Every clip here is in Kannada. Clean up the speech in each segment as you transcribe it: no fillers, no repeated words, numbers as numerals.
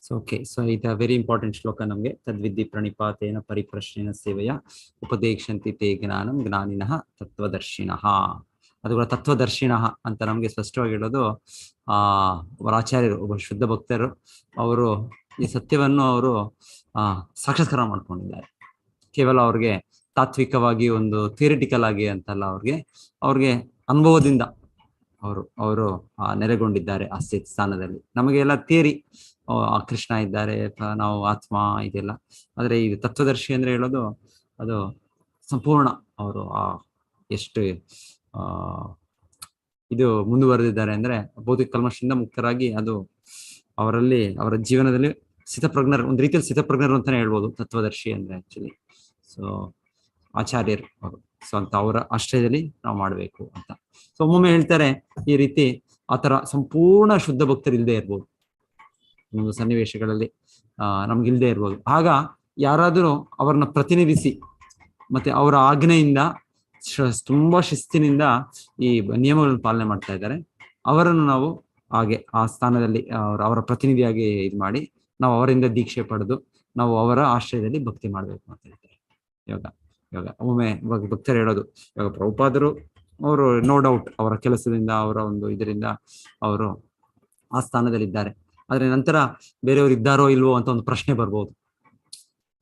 ಸೊ ಓಕೆ, ಸೊ ಇದು ವೆರಿ ಇಂಪಾರ್ಟೆಂಟ್ ಶ್ಲೋಕ ನಮಗೆ. ತದ್ವಿದ್ಧಿ ಪ್ರಣಿಪಾತೇನ ಪರಿಪ್ರಶ್ನೇನ ಸೇವೆಯ ಉಪದೇಶಂತಿ ತೇ ಜ್ಞಾನಂ ಜ್ಞಾನಿನಃ ತತ್ವದರ್ಶಿನಃ. ಅದು ಕೂಡ ತತ್ವದರ್ಶಿನಃ ಅಂತ ನಮಗೆ ಸ್ಪಷ್ಟವಾಗಿ ಹೇಳೋದು ಅವರ ಆಚಾರ್ಯರು, ಒಬ್ಬ ಶುದ್ಧ ಭಕ್ತರು. ಅವರು ಈ ಸತ್ಯವನ್ನು ಅವರು ಸಾಕ್ಷಾತ್ಕಾರ ಮಾಡ್ಕೊಂಡಿದ್ದಾರೆ. ಕೇವಲ ಅವ್ರಿಗೆ ತಾತ್ವಿಕವಾಗಿ ಒಂದು ಥಿಯರಿಟಿಕಲ್ ಆಗಿ ಅಂತಲ್ಲ, ಅವ್ರಿಗೆ ಅನುಭವದಿಂದ ಅವರು ನೆಲೆಗೊಂಡಿದ್ದಾರೆ ಆ ಸ್ಥಾನದಲ್ಲಿ. ನಮಗೆಲ್ಲ ಥಿಯರಿ, ಕೃಷ್ಣ ಇದ್ದಾರೆ, ನಾವು ಆತ್ಮ, ಇದೆಲ್ಲ. ಆದ್ರೆ ಇದು ತತ್ವದರ್ಶಿ ಅಂದ್ರೆ ಹೇಳೋದು ಅದು ಸಂಪೂರ್ಣ ಅವರು ಎಷ್ಟು ಇದು ಮುಂದುವರೆದಿದ್ದಾರೆ ಅಂದ್ರೆ ಭೌತಿಕ ಕಲ್ಮಶದಿಂದ ಮುಕ್ತರಾಗಿ ಅದು ಅವರಲ್ಲಿ ಅವರ ಜೀವನದಲ್ಲಿ ಸ್ಥಿತಪ್ರಜ್ಞರು, ಒಂದು ರೀತಿಯಲ್ಲಿ ಸ್ಥಿತಪ್ರಜ್ಞರು ಅಂತಾನೆ ಹೇಳ್ಬೋದು ತತ್ವದರ್ಶಿ ಅಂದ್ರೆ ಆಕ್ಚುಲಿ. ಸೊ ಆಚಾರ್ಯರು ಅವರು, ಸೊ ಅಂತ ಅವರ ಆಶ್ರಯದಲ್ಲಿ ನಾವು ಮಾಡಬೇಕು ಅಂತ. ಸೊ ಒಮ್ಮೊಮ್ಮೆ ಹೇಳ್ತಾರೆ ಈ ರೀತಿ ಆತರ ಸಂಪೂರ್ಣ ಶುದ್ಧ ಭಕ್ತರು ಇಲ್ಲದೆ ಇರ್ಬೋದು, ಒಂದು ಸನ್ನಿವೇಶಗಳಲ್ಲಿ ನಮ್ಗಿಲ್ದೇ ಇರ್ಬೋದು. ಆಗ ಯಾರಾದರೂ ಅವರನ್ನ ಪ್ರತಿನಿಧಿಸಿ ಮತ್ತೆ ಅವರ ಆಜ್ಞೆಯಿಂದ ತುಂಬಾ ಶಿಸ್ತಿನಿಂದ ಈ ನಿಯಮಗಳನ್ನು ಪಾಲನೆ ಮಾಡ್ತಾ ಇದ್ದಾರೆ, ಅವರನ್ನು ನಾವು ಹಾಗೆ ಆ ಸ್ಥಾನದಲ್ಲಿ ಅವರ ಪ್ರತಿನಿಧಿಯಾಗಿ ಇದು ಮಾಡಿ ನಾವು ಅವರಿಂದ ದೀಕ್ಷೆ ಪಡೆದು ನಾವು ಅವರ ಆಶ್ರಯದಲ್ಲಿ ಭಕ್ತಿ ಮಾಡ್ಬೇಕು ಅಂತ ಹೇಳ್ತಾರೆ. ಇವಾಗ ಒಮ್ಮೆ ಭಕ್ತರು ಹೇಳೋದು, ಇವಾಗ ಪ್ರಭುಪಾದರು ಅವರು ನೋ ಡೌಟ್ ಅವರ ಕೆಲಸದಿಂದ ಅವರ ಒಂದು ಇದರಿಂದ ಅವರು ಆ ಸ್ಥಾನದಲ್ಲಿದ್ದಾರೆ. ಆದ್ರೆ ನಂತರ ಬೇರೆಯವರು ಇದ್ದಾರೋ ಇಲ್ವೋ ಅಂತ ಒಂದು ಪ್ರಶ್ನೆ ಬರ್ಬೋದು.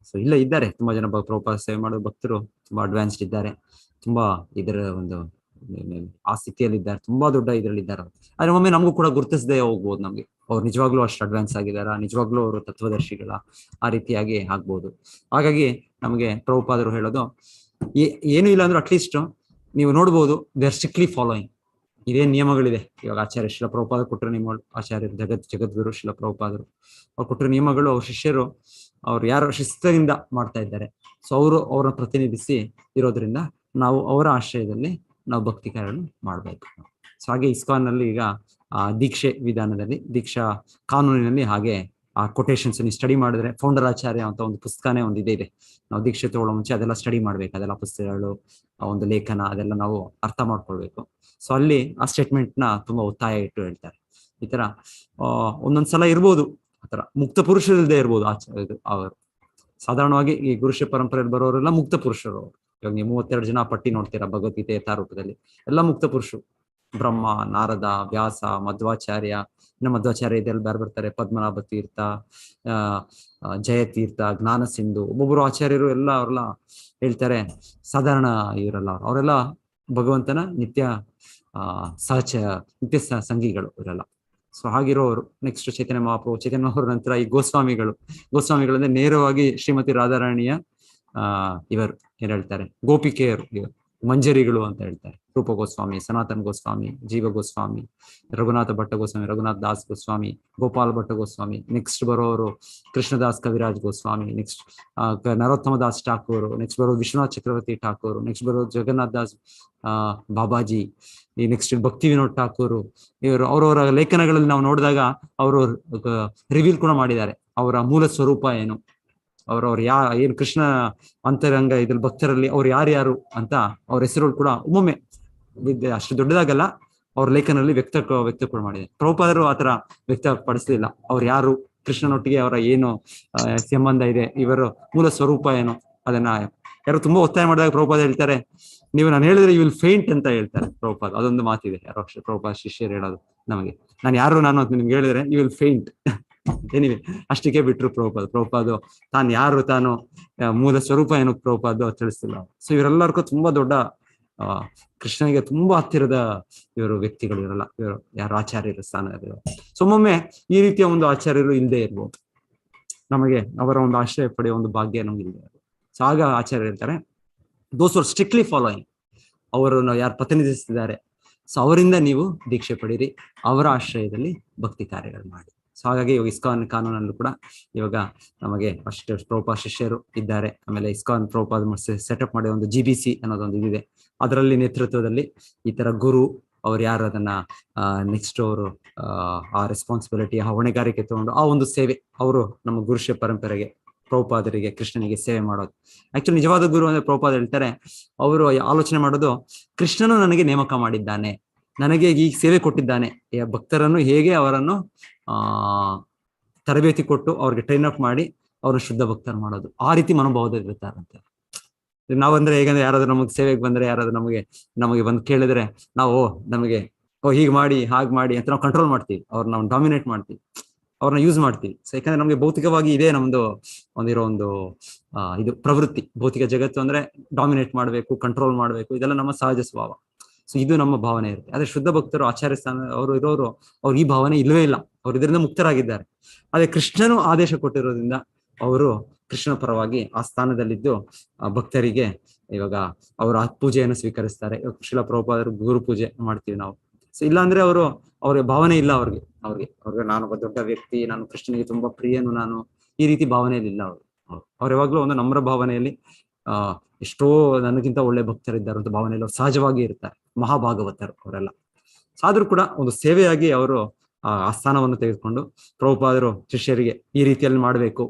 ಸೊ ಇಲ್ಲ, ಇದ್ದಾರೆ ತುಂಬಾ ಜನ ಪ್ರಭುಪಾದ ಸೇವೆ ಮಾಡೋ ಭಕ್ತರು, ತುಂಬಾ ಅಡ್ವಾನ್ಸ್ಡ್ ಇದ್ದಾರೆ, ತುಂಬಾ ಇದರ ಒಂದು ಆ ಸ್ಥಿತಿಯಲ್ಲಿ ಇದ್ದಾರೆ, ತುಂಬಾ ದೊಡ್ಡ ಇದರಲ್ಲಿ ಇದ್ದಾರೆ. ಆದ್ರೆ ಒಮ್ಮೆ ನಮಗೂ ಕೂಡ ಗುರುತಿಸದೆ ಹೋಗ್ಬೋದು, ನಮ್ಗೆ ಅವ್ರು ನಿಜವಾಗ್ಲೂ ಅಷ್ಟು ಅಡ್ವಾನ್ಸ್ ಆಗಿದಾರ, ನಿಜವಾಗ್ಲೂ ಅವರು ತತ್ವದರ್ಶಿಗಳ, ಆ ರೀತಿಯಾಗಿ ಆಗ್ಬೋದು. ಹಾಗಾಗಿ ನಮಗೆ ಪ್ರಭುಪಾದರು ಹೇಳೋದು ಏನು ಇಲ್ಲ ಅಂದ್ರೂ ಅಟ್ಲೀಸ್ಟ್ ನೀವು ನೋಡ್ಬೋದು, ದೇ ಆರ್ ಸ್ಟ್ರಿಕ್ಟ್ಲಿ ಫಾಲೋಯಿಂಗ್. ಇದೇನ್ ನಿಯಮಗಳಿದೆ ಇವಾಗ ಆಚಾರ್ಯ ಶಿಲ ಪ್ರಭುಪಾದ ಕೊಟ್ಟರು ನಿಯಮಗಳು, ಆಚಾರ್ಯರು ಜಗದ್ಗುರು ಶಿಲ ಪ್ರಭುಪಾದರು ಅವ್ರು ಕೊಟ್ಟರು ನಿಯಮಗಳು, ಅವ್ರ ಶಿಷ್ಯರು ಅವ್ರು ಯಾರು ಶಿಸ್ತದಿಂದ ಮಾಡ್ತಾ ಇದ್ದಾರೆ. ಸೊ ಅವ್ರನ್ನ ಪ್ರತಿನಿಧಿಸಿ ಇರೋದ್ರಿಂದ ನಾವು ಅವರ ಆಶ್ರಯದಲ್ಲಿ ನಾವು ಭಕ್ತಿ ಕಾರ್ಯಗಳನ್ನು ಮಾಡ್ಬೇಕು. ಸೊ ಹಾಗೆ ಇಸ್ಕಾನ್ ನಲ್ಲಿ ಈಗ ದೀಕ್ಷೆ ವಿಧಾನದಲ್ಲಿ, ದೀಕ್ಷಾ ಕಾನೂನಿನಲ್ಲಿ ಹಾಗೆ ಆ ಕೊಟೇಶನ್ಸ್ ನೀವು ಸ್ಟಡಿ ಮಾಡಿದ್ರೆ, ಫೌಂಡರ್ ಆಚಾರ್ಯ ಅಂತ ಒಂದು ಪುಸ್ತಕನೇ ಒಂದು ಇದೆ. ನಾವು ದೀಕ್ಷೆ ತಗೊಳ್ಳೋ ಮುಂಚೆ ಅದೆಲ್ಲ ಸ್ಟಡಿ ಮಾಡ್ಬೇಕು, ಅದೆಲ್ಲ ಪುಸ್ತಕಗಳು, ಒಂದು ಲೇಖನ, ಅದೆಲ್ಲ ನಾವು ಅರ್ಥ ಮಾಡ್ಕೊಳ್ಬೇಕು. ಸೊ ಅಲ್ಲಿ ಆ ಸ್ಟೇಟ್ಮೆಂಟ್ ನ ತುಂಬಾ ಒತ್ತಾಯ ಇಟ್ಟು ಹೇಳ್ತಾರೆ. ಈ ತರ ಒಂದೊಂದ್ಸಲ ಇರ್ಬೋದು, ಆತರ ಮುಕ್ತ ಪುರುಷರಿಲ್ಲದೆ ಇರ್ಬೋದು ಅವರು. ಸಾಧಾರಣವಾಗಿ ಈ ಗುರುಷ್ಯ ಪರಂಪರೆಯಲ್ಲಿ ಬರೋರೆಲ್ಲ ಮುಕ್ತ ಪುರುಷರು. ಇವಾಗ ನೀವು 32 ಜನ ಪಟ್ಟಿ ನೋಡ್ತೀರಾ ಭಗವದ್ಗೀತೆ ಯಥಾರೂಪದಲ್ಲಿ, ಎಲ್ಲ ಮುಕ್ತ ಪುರುಷರು. ಬ್ರಹ್ಮ, ನಾರದ, ವ್ಯಾಸ, ಮಧ್ವಾಚಾರ್ಯ, ಇನ್ನು ಮಧ್ವಾಚಾರ್ಯ ಇದೆಲ್ಲ ಬೇರೆ ಬರ್ತಾರೆ, ಪದ್ಮನಾಭ ತೀರ್ಥ, ಜಯತೀರ್ಥ, ಜ್ಞಾನ ಸಿಂಧು, ಒಬ್ಬೊಬ್ಬರು ಆಚಾರ್ಯರು ಎಲ್ಲ ಅವ್ರೆಲ್ಲ ಹೇಳ್ತಾರೆ ಸಾಧಾರಣ ಇವರಲ್ಲ, ಅವರೆಲ್ಲ ಭಗವಂತನ ನಿತ್ಯ ನಿತ್ಯ ಸಂಗಿಗಳು ಇವರೆಲ್ಲ. ಸೊ ಹಾಗಿರೋರು. ನೆಕ್ಸ್ಟ್ ಚೈತನ್ಯ ಮಹಾಪ್ರಭು, ಚೈತನ್ಯ ಮಹಾಪ್ರಭು ನಂತರ ಈ ಗೋಸ್ವಾಮಿಗಳಂದ್ರೆ ನೇರವಾಗಿ ಶ್ರೀಮತಿ ರಾಧಾರಾಣಿಯ ಇವರು ಏನ್ ಹೇಳ್ತಾರೆ, ಗೋಪಿಕೆಯರು, ಇವರು ಮಂಜರಿಗಳು ಅಂತ ಹೇಳ್ತಾರೆ. ರೂಪ ಗೋಸ್ವಾಮಿ, ಸನಾತನ ಗೋಸ್ವಾಮಿ, ಜೀವ ಗೋಸ್ವಾಮಿ, ರಘುನಾಥ ಭಟ್ಟ ಗೋಸ್ವಾಮಿ, ರಘುನಾಥ್ ದಾಸ್ ಗೋಸ್ವಾಮಿ, ಗೋಪಾಲ್ ಭಟ್ಟ ಗೋಸ್ವಾಮಿ, ನೆಕ್ಸ್ಟ್ ಬರೋರು ಕೃಷ್ಣದಾಸ್ ಕವಿರಾಜ್ ಗೋಸ್ವಾಮಿ, ನೆಕ್ಸ್ಟ್ ನರೋತ್ತಮ ದಾಸ್ ಠಾಕೂರ್, ನೆಕ್ಸ್ಟ್ ಬರೋದು ವಿಶ್ವನಾಥ್ ಚಕ್ರವರ್ತಿ ಠಾಕೂರ್, ನೆಕ್ಸ್ಟ್ ಬರೋದು ಜಗನ್ನಾಥ್ ದಾಸ್ ಬಾಬಾಜಿ, ಈ ನೆಕ್ಸ್ಟ್ ಭಕ್ತಿ ವಿನೋದ್ ಠಾಕೂರ್. ಇವರು ಅವರವರ ಲೇಖನಗಳಲ್ಲಿ ನಾವು ನೋಡಿದಾಗ ಅವರು ರಿವೀಲ್ ಕೂಡ ಮಾಡಿದ್ದಾರೆ ಅವರ ಮೂಲ ಸ್ವರೂಪ ಏನು, ಅವ್ರವ್ರು ಏನು ಕೃಷ್ಣ ಅಂತರಂಗ ಇದ್ರಲ್ಲಿ ಭಕ್ತರಲ್ಲಿ ಅವ್ರು ಯಾರ್ಯಾರು ಅಂತ ಅವ್ರ ಹೆಸರುಗಳು ಕೂಡ ಒಮ್ಮೊಮ್ಮೆ ಅಷ್ಟು ದೊಡ್ಡದಾಗಲ್ಲ ಅವ್ರ ಲೇಖನಲ್ಲಿ ವ್ಯಕ್ತ ಕೂಡ ಮಾಡಿದ್ದಾರೆ. ಪ್ರಭುಪಾದರು ಆತರ ವ್ಯಕ್ತಪಡಿಸ್ಲಿಲ್ಲ, ಅವ್ರು ಯಾರು, ಕೃಷ್ಣನೊಟ್ಟಿಗೆ ಅವರ ಏನು ಸಂಬಂಧ ಇದೆ, ಇವರ ಮೂಲ ಸ್ವರೂಪ ಏನು, ಅದನ್ನ ಯಾರು ತುಂಬಾ ಒತ್ತಾಯ ಮಾಡಿದಾಗ ಪ್ರಭುಪಾದ ಹೇಳ್ತಾರೆ, ನೀವು ನಾನು ಹೇಳಿದ್ರೆ ಯು ವಿಲ್ ಫೇಂಟ್ ಅಂತ ಹೇಳ್ತಾರೆ ಪ್ರಭುಪಾದ. ಅದೊಂದು ಮಾತಿದೆ ಯಾರೋ ಪ್ರಭುಪಾದ ಶಿಷ್ಯರು ಹೇಳೋದು ನಮಗೆ, ನಾನು ನಿಮ್ಗೆ ಹೇಳಿದ್ರೆ ಯು ವಿಲ್ ಫೇಂಟ್. ಏನಿವೆ ಅಷ್ಟಕ್ಕೆ ಬಿಟ್ರು ಪ್ರಭುಪಾದ ತಾನು ಯಾರು, ತಾನು ಮೂಲ ಸ್ವರೂಪ ಏನು ಪ್ರಭುಪಾದ ತಿಳಿಸ್ತಿಲ್ಲ. ಸೊ ಇವರೆಲ್ಲರಿಗೂ ತುಂಬಾ ದೊಡ್ಡ ಕೃಷ್ಣನಿಗೆ ತುಂಬಾ ಹತ್ತಿರದ ಇವರು ವ್ಯಕ್ತಿಗಳು ಇವರೆಲ್ಲ, ಇವರು ಯಾರು ಆಚಾರ್ಯರ ಸ್ಥಾನದಲ್ಲಿ. ಸೊ ಒಮ್ಮೊಮ್ಮೆ ಈ ರೀತಿಯ ಒಂದು ಆಚಾರ್ಯರು ಇಲ್ಲದೆ ಇರ್ಬೋದು, ನಮಗೆ ಅವರ ಒಂದು ಆಶ್ರಯ ಪಡೆಯುವ ಒಂದು ಭಾಗ್ಯ ನಮ್ಗೆ ಇಲ್ಲದೆ ಇರ್ಬೋದು. ಸೊ ಆಗ ಆಚಾರ್ಯರು ಹೇಳ್ತಾರೆ, ದೋಸ್ ಆರ್ ಸ್ಟ್ರಿಕ್ಟ್ಲಿ ಫಾಲೋಯಿಂಗ್, ಅವರನ್ನು ಯಾರು ಪ್ರತಿನಿಧಿಸ್ತಿದ್ದಾರೆ, ಸೊ ಅವರಿಂದ ನೀವು ದೀಕ್ಷೆ ಪಡೀರಿ, ಅವರ ಆಶ್ರಯದಲ್ಲಿ ಭಕ್ತಿ ಕಾರ್ಯಗಳು ಮಾಡಿ. ಸೊ ಹಾಗಾಗಿ ಇಸ್ಕಾನ್ ಕಾನೂನಲ್ಲೂ ಕೂಡ ಇವಾಗ ನಮಗೆ ಅಷ್ಟು ಪ್ರಭುಪಾದ ಶಿಷ್ಯರು ಇದ್ದಾರೆ. ಆಮೇಲೆ ಇಸ್ಕಾನ್ ಪ್ರಭುಪಾದ ಸೆಟಪ್ ಮಾಡಿ ಒಂದು GBC ಅನ್ನೋದೊಂದು ಇದಿದೆ, ಅದರಲ್ಲಿ ನೇತೃತ್ವದಲ್ಲಿ ಈ ತರ ಗುರು ಅವ್ರು ಯಾರು ಅದನ್ನ ನೆಕ್ಸ್ಟ್ ಅವರು ಆ ರೆಸ್ಪಾನ್ಸಿಬಿಲಿಟಿ, ಆ ಹೊಣೆಗಾರಿಕೆ ತಗೊಂಡು ಆ ಒಂದು ಸೇವೆ, ಅವರು ನಮ್ಮ ಗುರುಷ್ಯ ಪರಂಪರೆಗೆ, ಪ್ರಭುಪಾದರಿಗೆ, ಕೃಷ್ಣನಿಗೆ ಸೇವೆ ಮಾಡೋದು. ಆಕ್ಚುಲಿ ನಿಜವಾದ ಗುರು ಅಂದ್ರೆ ಪ್ರಭುಪಾದ ಹೇಳ್ತಾರೆ, ಅವರು ಆಲೋಚನೆ ಮಾಡೋದು, ಕೃಷ್ಣನು ನನಗೆ ನೇಮಕ ಮಾಡಿದ್ದಾನೆ, ನನಗೆ ಈ ಸೇವೆ ಕೊಟ್ಟಿದ್ದಾನೆ, ಭಕ್ತರನ್ನು ಹೇಗೆ ಅವರನ್ನು ತರಬೇತಿ ಕೊಟ್ಟು ಅವ್ರಿಗೆ ಟ್ರೈನ್ ಅಪ್ ಮಾಡಿ ಅವ್ರನ್ನ ಶುದ್ಧ ಭಕ್ತರು ಮಾಡೋದು. ಆ ರೀತಿ ಮನೋಭಾವದಲ್ಲಿ ಇರ್ತಾರಂತೆ. ನಾವಂದ್ರೆ ಹೇಗಂದ್ರೆ ಯಾರಾದ್ರೂ ನಮಗೆ ಸೇವೆಗೆ ಬಂದ್ರೆ, ಯಾರಾದ್ರೂ ನಮಗೆ ಬಂದು ಕೇಳಿದ್ರೆ ನಾವು ನಮಗೆ ಹೀಗ್ ಮಾಡಿ ಹಾಗೆ ಮಾಡಿ ಅಂತ ನಾವು ಕಂಟ್ರೋಲ್ ಮಾಡ್ತೀವಿ, ಅವ್ರನ್ನ ನಾವು ಡಾಮಿನೇಟ್ ಮಾಡ್ತೀವಿ, ಅವ್ರನ್ನ ಯೂಸ್ ಮಾಡ್ತೀವಿ. ಸೊ ಯಾಕಂದ್ರೆ ನಮಗೆ ಭೌತಿಕವಾಗಿ ಇದೇ ನಮ್ದು ಒಂದಿರೋ ಒಂದು ಇದು ಪ್ರವೃತ್ತಿ. ಭೌತಿಕ ಜಗತ್ತು ಅಂದ್ರೆ ಡಾಮಿನೇಟ್ ಮಾಡಬೇಕು, ಕಂಟ್ರೋಲ್ ಮಾಡಬೇಕು, ಇದೆಲ್ಲ ನಮ್ಮ ಸಹಜ ಸ್ವಭಾವ. ಸೊ ಇದು ನಮ್ಮ ಭಾವನೆ ಇರುತ್ತೆ. ಆದ್ರೆ ಶುದ್ಧ ಭಕ್ತರು ಆಚಾರ್ಯ ಸ್ಥಾನ ಅವರು ಇರೋರು, ಅವ್ರು ಈ ಭಾವನೆ ಇಲ್ಲವೇ ಇಲ್ಲ, ಅವ್ರು ಇದರಿಂದ ಮುಕ್ತರಾಗಿದ್ದಾರೆ. ಆದ್ರೆ ಕೃಷ್ಣನು ಆದೇಶ ಕೊಟ್ಟಿರೋದ್ರಿಂದ ಅವರು ಕೃಷ್ಣ ಪರವಾಗಿ ಆ ಸ್ಥಾನದಲ್ಲಿದ್ದು ಭಕ್ತರಿಗೆ ಇವಾಗ ಅವರ ಪೂಜೆಯನ್ನು ಸ್ವೀಕರಿಸ್ತಾರೆ. ಶಿಲ ಪ್ರಭುಪಾದರು ಗುರು ಪೂಜೆ ಮಾಡ್ತೀವಿ ನಾವು. ಸೊ ಇಲ್ಲ ಅಂದ್ರೆ ಅವ್ರ ಭಾವನೆ ಇಲ್ಲ ಅವ್ರಿಗೆ ನಾನು ಒಬ್ಬ ದೊಡ್ಡ ವ್ಯಕ್ತಿ, ನಾನು ಕೃಷ್ಣನಿಗೆ ತುಂಬಾ ಪ್ರಿಯನು, ನಾನು ಈ ರೀತಿ ಭಾವನೆಯಲ್ಲಿ ಇಲ್ಲ ಅವ್ರು ಯಾವಾಗ್ಲೂ ಒಂದು ನಮ್ರ ಭಾವನೆಯಲ್ಲಿ ಎಷ್ಟೋ ನನಗಿಂತ ಒಳ್ಳೆ ಭಕ್ತರಿದ್ದಾರೆ ಅಂತ ಭಾವನೆಯಲ್ಲಿ ಅವ್ರು ಸಹಜವಾಗಿ ಇರ್ತಾರೆ. ಮಹಾಭಾಗವತರು ಅವರೆಲ್ಲ. ಆದ್ರೂ ಕೂಡ ಒಂದು ಸೇವೆಯಾಗಿ ಅವರು ಆ ಸ್ಥಾನವನ್ನು ತೆಗೆದುಕೊಂಡು ಪ್ರಭುಪಾದರು ಶಿಷ್ಯರಿಗೆ ಈ ರೀತಿಯಲ್ಲಿ ಮಾಡಬೇಕು.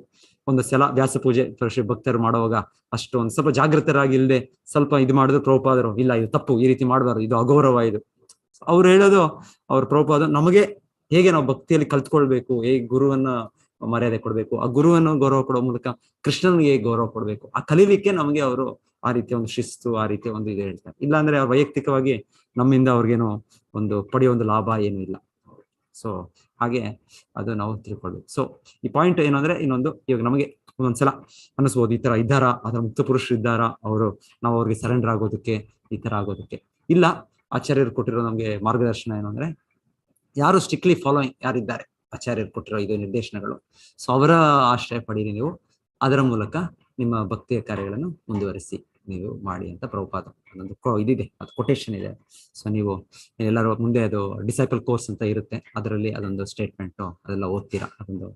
ಒಂದು ಸಲ ವ್ಯಾಸ ಪೂಜೆ ಭಕ್ತರು ಮಾಡುವಾಗ ಅಷ್ಟು ಒಂದು ಸ್ವಲ್ಪ ಜಾಗೃತರಾಗಿ ಇಲ್ಲದೆ ಸ್ವಲ್ಪ ಇದು ಮಾಡಿದ್ರು ಪ್ರಭುಪಾದರು ಇಲ್ಲ, ಇದು ತಪ್ಪು, ಈ ರೀತಿ ಮಾಡಬಾರ್ದು, ಇದು ಅಗೌರವ. ಇದು ಅವ್ರು ಹೇಳೋದು, ಅವ್ರ ಪ್ರಭುಪಾದ ನಮಗೆ ಹೇಗೆ ನಾವು ಭಕ್ತಿಯಲ್ಲಿ ಕಲ್ತ್ಕೊಳ್ಬೇಕು, ಹೇಗೆ ಗುರುವನ್ನ ಮರ್ಯಾದೆ ಕೊಡ್ಬೇಕು, ಆ ಗುರುವನ್ನು ಗೌರವ ಕೊಡೋ ಮೂಲಕ ಕೃಷ್ಣನಿಗೆ ಹೇಗೆ ಗೌರವ ಕೊಡ್ಬೇಕು, ಆ ಕಲೀಲಿಕ್ಕೆ ನಮಗೆ ಅವರು ಆ ರೀತಿಯ ಒಂದು ಶಿಸ್ತು, ಆ ರೀತಿಯ ಒಂದು ಇದು ಹೇಳ್ತಾರೆ. ಇಲ್ಲಾಂದ್ರೆ ಅವ್ರು ವೈಯಕ್ತಿಕವಾಗಿ ನಮ್ಮಿಂದ ಅವ್ರಿಗೇನು ಒಂದು ಪಡೆಯೋ ಒಂದು ಲಾಭ ಏನೂ ಇಲ್ಲ. ಸೊ ಹಾಗೆ ಅದು ನಾವು ತಿಳ್ಕೊಳ್ಬೇಕು. ಸೊ ಈ ಪಾಯಿಂಟ್ ಏನು ಅಂದ್ರೆ, ಇನ್ನೊಂದು ಇವಾಗ ನಮಗೆ ಒಂದೊಂದ್ಸಲ ಅನಿಸ್ಬೋದು, ಈ ತರ ಇದ್ದಾರಾ, ಅದರ ಮುಕ್ತ ಪುರುಷರು ಇದ್ದಾರಾ, ನಾವು ಅವ್ರಿಗೆ ಸರೆಂಡರ್ ಆಗೋದಕ್ಕೆ, ಈ ತರ ಆಗೋದಕ್ಕೆ ಇಲ್ಲ. ಆಚಾರ್ಯರು ಕೊಟ್ಟಿರೋ ನಮ್ಗೆ ಮಾರ್ಗದರ್ಶನ ಏನು ಅಂದ್ರೆ, ಯಾರು ಸ್ಟ್ರಿಕ್ಟ್ಲಿ ಫಾಲೋಯಿಂಗ್ ಯಾರಿದ್ದಾರೆ, ಆಚಾರ್ಯರು ಕೊಟ್ಟಿರೋ ಇದು ನಿರ್ದೇಶನಗಳು, ಸೊ ಅವರ ಆಶ್ರಯ ಪಡೀರಿ ನೀವು, ಅದರ ಮೂಲಕ ನಿಮ್ಮ ಭಕ್ತಿಯ ಕಾರ್ಯಗಳನ್ನು ಮುಂದುವರಿಸಿ ನೀವು ಮಾಡಿ ಅಂತ ಪ್ರಭುಪಾದ ಅದೊಂದು ಇದಿದೆ, ಅದು ಕೊಟೇಶನ್ ಇದೆ. ಸೊ ನೀವು ಎಲ್ಲರೂ ಮುಂದೆ ಅದು ಡಿಸೈಪಲ್ ಕೋರ್ಸ್ ಅಂತ ಇರುತ್ತೆ, ಅದರಲ್ಲಿ ಅದೊಂದು ಸ್ಟೇಟ್ಮೆಂಟ್ ಅದೆಲ್ಲ ಓದ್ತೀರಾ. ಅದೊಂದು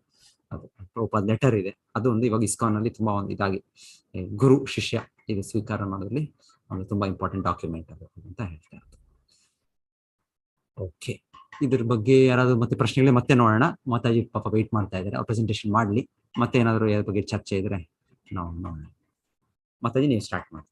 ಪ್ರಭುಪಾದ ಲೆಟರ್ ಇದೆ, ಅದು ಒಂದು ಇವಾಗ ISKCON ಅಲ್ಲಿ ತುಂಬಾ ಒಂದು ಇದಾಗಿ ಗುರು ಶಿಷ್ಯ ಇದು ಸ್ವೀಕಾರ ಮಾಡೋದ್ರಲ್ಲಿ ಒಂದು ತುಂಬಾ ಇಂಪಾರ್ಟೆಂಟ್ ಡಾಕ್ಯುಮೆಂಟ್ ಅದು ಅಂತ ಹೇಳ್ತಾರೆ. ಓಕೆ, ಇದ್ರ ಬಗ್ಗೆ ಯಾರಾದ್ರೂ ಮತ್ತೆ ಪ್ರಶ್ನೆಗಳೇ ಮತ್ತೆ ನೋಡೋಣ. ಮಾತಾಜಿ ಪಾಪ ವೆಯ್ಟ್ ಮಾಡ್ತಾ ಇದ್ದಾರೆ, ಅವ್ರು ಪ್ರೆಸೆಂಟೇಶನ್ ಮಾಡ್ಲಿ, ಮತ್ತೆ ಏನಾದ್ರು ಇದ್ರ ಬಗ್ಗೆ ಚರ್ಚೆ ಇದ್ರೆ ನಾವು ನೋಡೋಣ. ಮಾತಾಜಿ ನೀವು ಸ್ಟಾರ್ಟ್ ಮಾಡಿ.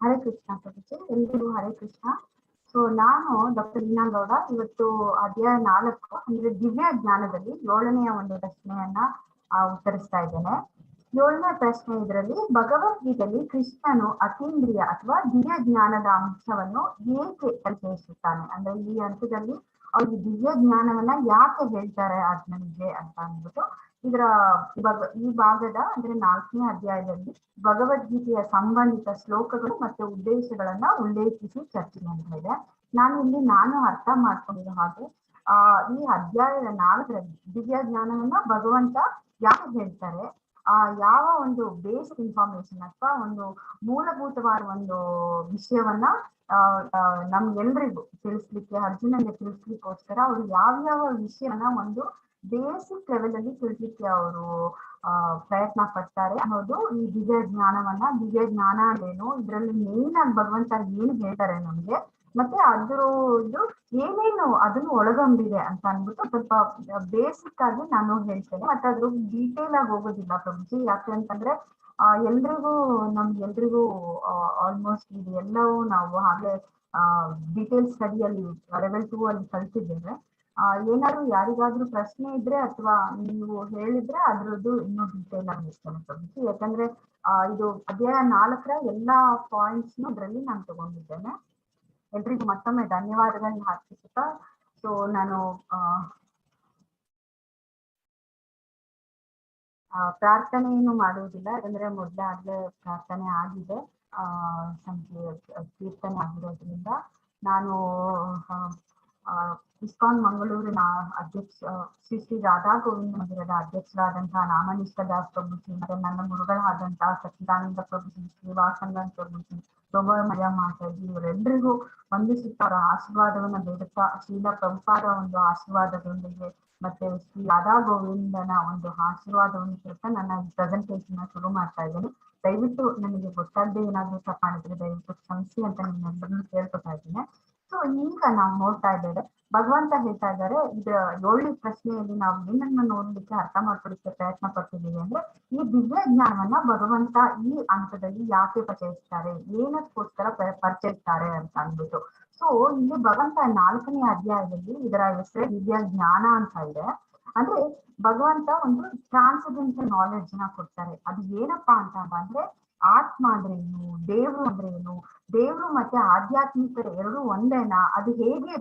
ಹರೇ ಕೃಷ್ಣ ಪ್ರಭುಜಿ, ಎಲ್ರಿಗೂ ಹರೇ ಕೃಷ್ಣ. ಸೊ ನಾನು ಡಾಕ್ಟರ್ ಲೀನಾ ಗೌಡ. ಇವತ್ತು ಅಧ್ಯಾಯ 4 ಅಂದ್ರೆ ದಿವ್ಯ ಜ್ಞಾನದಲ್ಲಿ 7ನೇ ಒಂದು ಪ್ರಶ್ನೆಯನ್ನ ಉತ್ತರಿಸ್ತಾ ಇದ್ದೇನೆ. 7ನೇ ಪ್ರಶ್ನೆ ಇದರಲ್ಲಿ, ಭಗವದ್ಗೀತೆಯಲ್ಲಿ ಕೃಷ್ಣನು ಅತೀಂದ್ರಿಯ ಅಥವಾ ದಿವ್ಯ ಜ್ಞಾನದ ಅಂಶವನ್ನು ಏಕೆ ಪರಿಚಯಿಸುತ್ತಾನೆ? ಅಂದ್ರೆ ಈ ಹಂತದಲ್ಲಿ ಅವ್ರಿಗೆ ದಿವ್ಯ ಜ್ಞಾನವನ್ನ ಯಾಕೆ ಹೇಳ್ತಾರೆ ಆತ್ಮನಿಗೆ ಅಂತ ಅಂದ್ಬಿಟ್ಟು ಈ ಭಾಗದ ಅಂದ್ರೆ 4ನೇ ಅಧ್ಯಾಯದಲ್ಲಿ ಭಗವದ್ಗೀತೆಯ ಸಂಬಂಧಿತ ಶ್ಲೋಕಗಳು ಮತ್ತು ಉದ್ದೇಶಗಳನ್ನ ಉಲ್ಲೇಖಿಸಿ ಚರ್ಚೆ ಮಾಡ್ತಾ ಇದೆ. ನಾನು ಅರ್ಥ ಮಾಡ್ಕೊಂಡಿರೋ ಹಾಗೆ ಈ ಅಧ್ಯಾಯದ 4ರಲ್ಲಿ ದಿವ್ಯ ಜ್ಞಾನವನ್ನ ಭಗವಂತ ಯಾಕೆ ಹೇಳ್ತಾರೆ, ಯಾವ ಒಂದು ಬೇಸಿಕ್ ಇನ್ಫಾರ್ಮೇಶನ್ ಅಥವಾ ಒಂದು ಮೂಲಭೂತವಾದ ಒಂದು ವಿಷಯವನ್ನ ನಮ್ಗೆಲ್ರಿಗೂ ತಿಳಿಸ್ಲಿಕ್ಕೆ, ಅರ್ಜುನನಿಗೆ ತಿಳಿಸ್ಲಿಕ್ಕೋಸ್ಕರ ಅವ್ರು ಯಾವ್ಯಾವ ವಿಷಯವನ್ನ ಒಂದು ಬೇಸಿಕ್ ಲೆವೆಲ್ ಅಲ್ಲಿ ತಿಳಿಸ್ಲಿಕ್ಕೆ ಅವರು ಪ್ರಯತ್ನ ಪಡ್ತಾರೆ ಅನ್ನೋದು ಈ ದಿವ್ಯ ಜ್ಞಾನ ಏನು, ಇದ್ರಲ್ಲಿ ಮೇನ್ ಆಗಿ ಭಗವಂತ ಏನು ಹೇಳ್ತಾರೆ ನಮ್ಗೆ, ಮತ್ತೆ ಇದು ಏನೇನು ಅದನ್ನು ಒಳಗೊಂಡಿದೆ ಅಂತ ಅಂದ್ಬಿಟ್ಟು ಸ್ವಲ್ಪ ಬೇಸಿಕ್ ಆಗಿ ನಾನು ಹೇಳ್ತೇನೆ. ಮತ್ತೆ ಅದ್ರ ಡೀಟೇಲ್ ಆಗಿ ಹೋಗೋದಿಲ್ಲ ಪ್ರಭುಜಿ, ಯಾಕೆ ಅಂತಂದ್ರೆ ನಮ್ಗೆಲ್ರಿಗೂ ಆಲ್ಮೋಸ್ಟ್ ಇದು ಎಲ್ಲವೂ ನಾವು ಹಾಗೆ ಡೀಟೇಲ್ ಸ್ಟಡಿಯಲ್ಲಿ ಲೆವೆಲ್ 2 ಅಲ್ಲಿ ಕಲ್ತಿದ್ದೇವೆ. ಏನಾದ್ರು ಯಾರಿಗಾದ್ರೂ ಪ್ರಶ್ನೆ ಇದ್ರೆ ಅಥವಾ ನೀವು ಹೇಳಿದ್ರೆ ಅದ್ರದ್ದು ಇನ್ನೂ ಡೀಟೇಲ್ ಆಗಿ ಇರ್ತೇನೆ ಪ್ರಭುಜಿ. ಯಾಕಂದ್ರೆ ಇದು ಅಧ್ಯಾಯ 4ರ ಎಲ್ಲಾ ಪಾಯಿಂಟ್ಸ್ ಅದ್ರಲ್ಲಿ ನಾನು ತಗೊಂಡಿದ್ದೇನೆ. ಎಲ್ರಿಗೂ ಮತ್ತೊಮ್ಮೆ ಧನ್ಯವಾದಗಳನ್ನ ಅರ್ಪಿಸುತ್ತಾ, ಸೊ ನಾನು ಪ್ರಾರ್ಥನೆಯನ್ನು ಮಾಡುವುದಿಲ್ಲ, ಯಾಕಂದ್ರೆ ಮೊದಲೇ ಪ್ರಾರ್ಥನೆ ಆಗಿದೆ, ಸಂಜೆ ಕೀರ್ತನೆ ಆಗಿರೋದ್ರಿಂದ ನಾನು ಇಸ್ಕಾನ್ ಮಂಗಳೂರಿನ ಅಧ್ಯಕ್ಷ ಶ್ರೀ ರಾಧಾ ಗೋವಿಂದ ಮಂದಿರದ ಅಧ್ಯಕ್ಷರಾದಂತಹ ನಾಮನಿಷ್ಠ ದಾಸ್ ಪ್ರಭುಜಿ, ಮತ್ತೆ ನನ್ನ ಗುರುಗಳಾದಂತಹ ಸಚ್ಚಿದಾನಂದ ಪ್ರಭುಜಿ, ಶ್ರೀವಾಸಂಗನ್ ಪ್ರಭುಜಿ, ಸೋಮಯ್ಯ ಮಾತಾಜಿ, ಇವರೆಲ್ಲರಿಗೂ ವಂದಿಸುತ್ತಾ ಅವರ ಆಶೀರ್ವಾದವನ್ನ ಬೇಡುತ್ತಾ, ಶ್ರೀಲ ಪ್ರಭುಪಾದ ಒಂದು ಆಶೀರ್ವಾದದೊಂದಿಗೆ ಮತ್ತೆ ಶ್ರೀ ರಾಧಾ ಗೋವಿಂದನ ಒಂದು ಆಶೀರ್ವಾದವನ್ನು ಕೊಡ್ತಾ ನನ್ನ ಈ ಪ್ರೆಸೆಂಟೇಷನ್ ಶುರು ಮಾಡ್ತಾ ಇದ್ದೇನೆ. ದಯವಿಟ್ಟು ನನಗೆ ಗೊತ್ತಾಗದೆ ಏನಾದ್ರೂ ತಪ್ಪ ಮಾಡಿದ್ರೆ ದಯವಿಟ್ಟು ಕ್ಷಮಿಸಿ ಅಂತ ನಿಮ್ಮೆಲ್ಲರನ್ನು ಕೇಳ್ಕೊತಾ ಇದ್ದೀನಿ. ಸೊ ಈಗ ನಾವು ನೋಡ್ತಾ ಇದ್ದೇವೆ, ಭಗವಂತ ಹೇಳ್ತಾ ಇದ್ದಾರೆ, ಇದು 7ನೇ ಪ್ರಶ್ನೆಯಲ್ಲಿ ನಾವು ಏನನ್ನ ನೋಡ್ಲಿಕ್ಕೆ ಅರ್ಥ ಮಾಡ್ಕೊಳ್ಳಿಕ್ಕೆ ಪ್ರಯತ್ನ ಪಡ್ತಿದ್ದೀವಿ ಅಂದ್ರೆ, ಈ ದಿವ್ಯ ಜ್ಞಾನವನ್ನ ಭಗವಂತ ಈ ಹಂತದಲ್ಲಿ ಯಾಕೆ ಪರಿಚಯಿಸ್ತಾರೆ, ಏನಕ್ಕೋಸ್ಕರ ಪರಿಚಯಿಸ್ತಾರೆ ಅಂತ ಅಂದ್ಬಿಟ್ಟು. ಸೊ ಇಲ್ಲಿ ಭಗವಂತ 4ನೇ ಅಧ್ಯಾಯದಲ್ಲಿ ಇದರ ಹೆಸರೇ ದಿವ್ಯ ಜ್ಞಾನ ಅಂತ ಇದೆ. ಅಂದ್ರೆ ಭಗವಂತ ಒಂದು ಟ್ರಾನ್ಸೆಂಡೆಂಟಲ್ ನಾಲೆಡ್ಜ್ ನ ಕೊಡ್ತಾರೆ. ಅದು ಏನಪ್ಪಾ ಅಂತ ಅಂದ್ರೆ, ಆತ್ಮ ಅಂದ್ರೆ ಏನು, ದೇವ್ರು ಅಂದ್ರೆ ಏನು, ದೇವ್ರು ಮತ್ತೆ ಆಧ್ಯಾತ್ಮಿಕತೆ ಎರಡು ಒಂದೇನಾ, ಅದು ಹೇಗೆ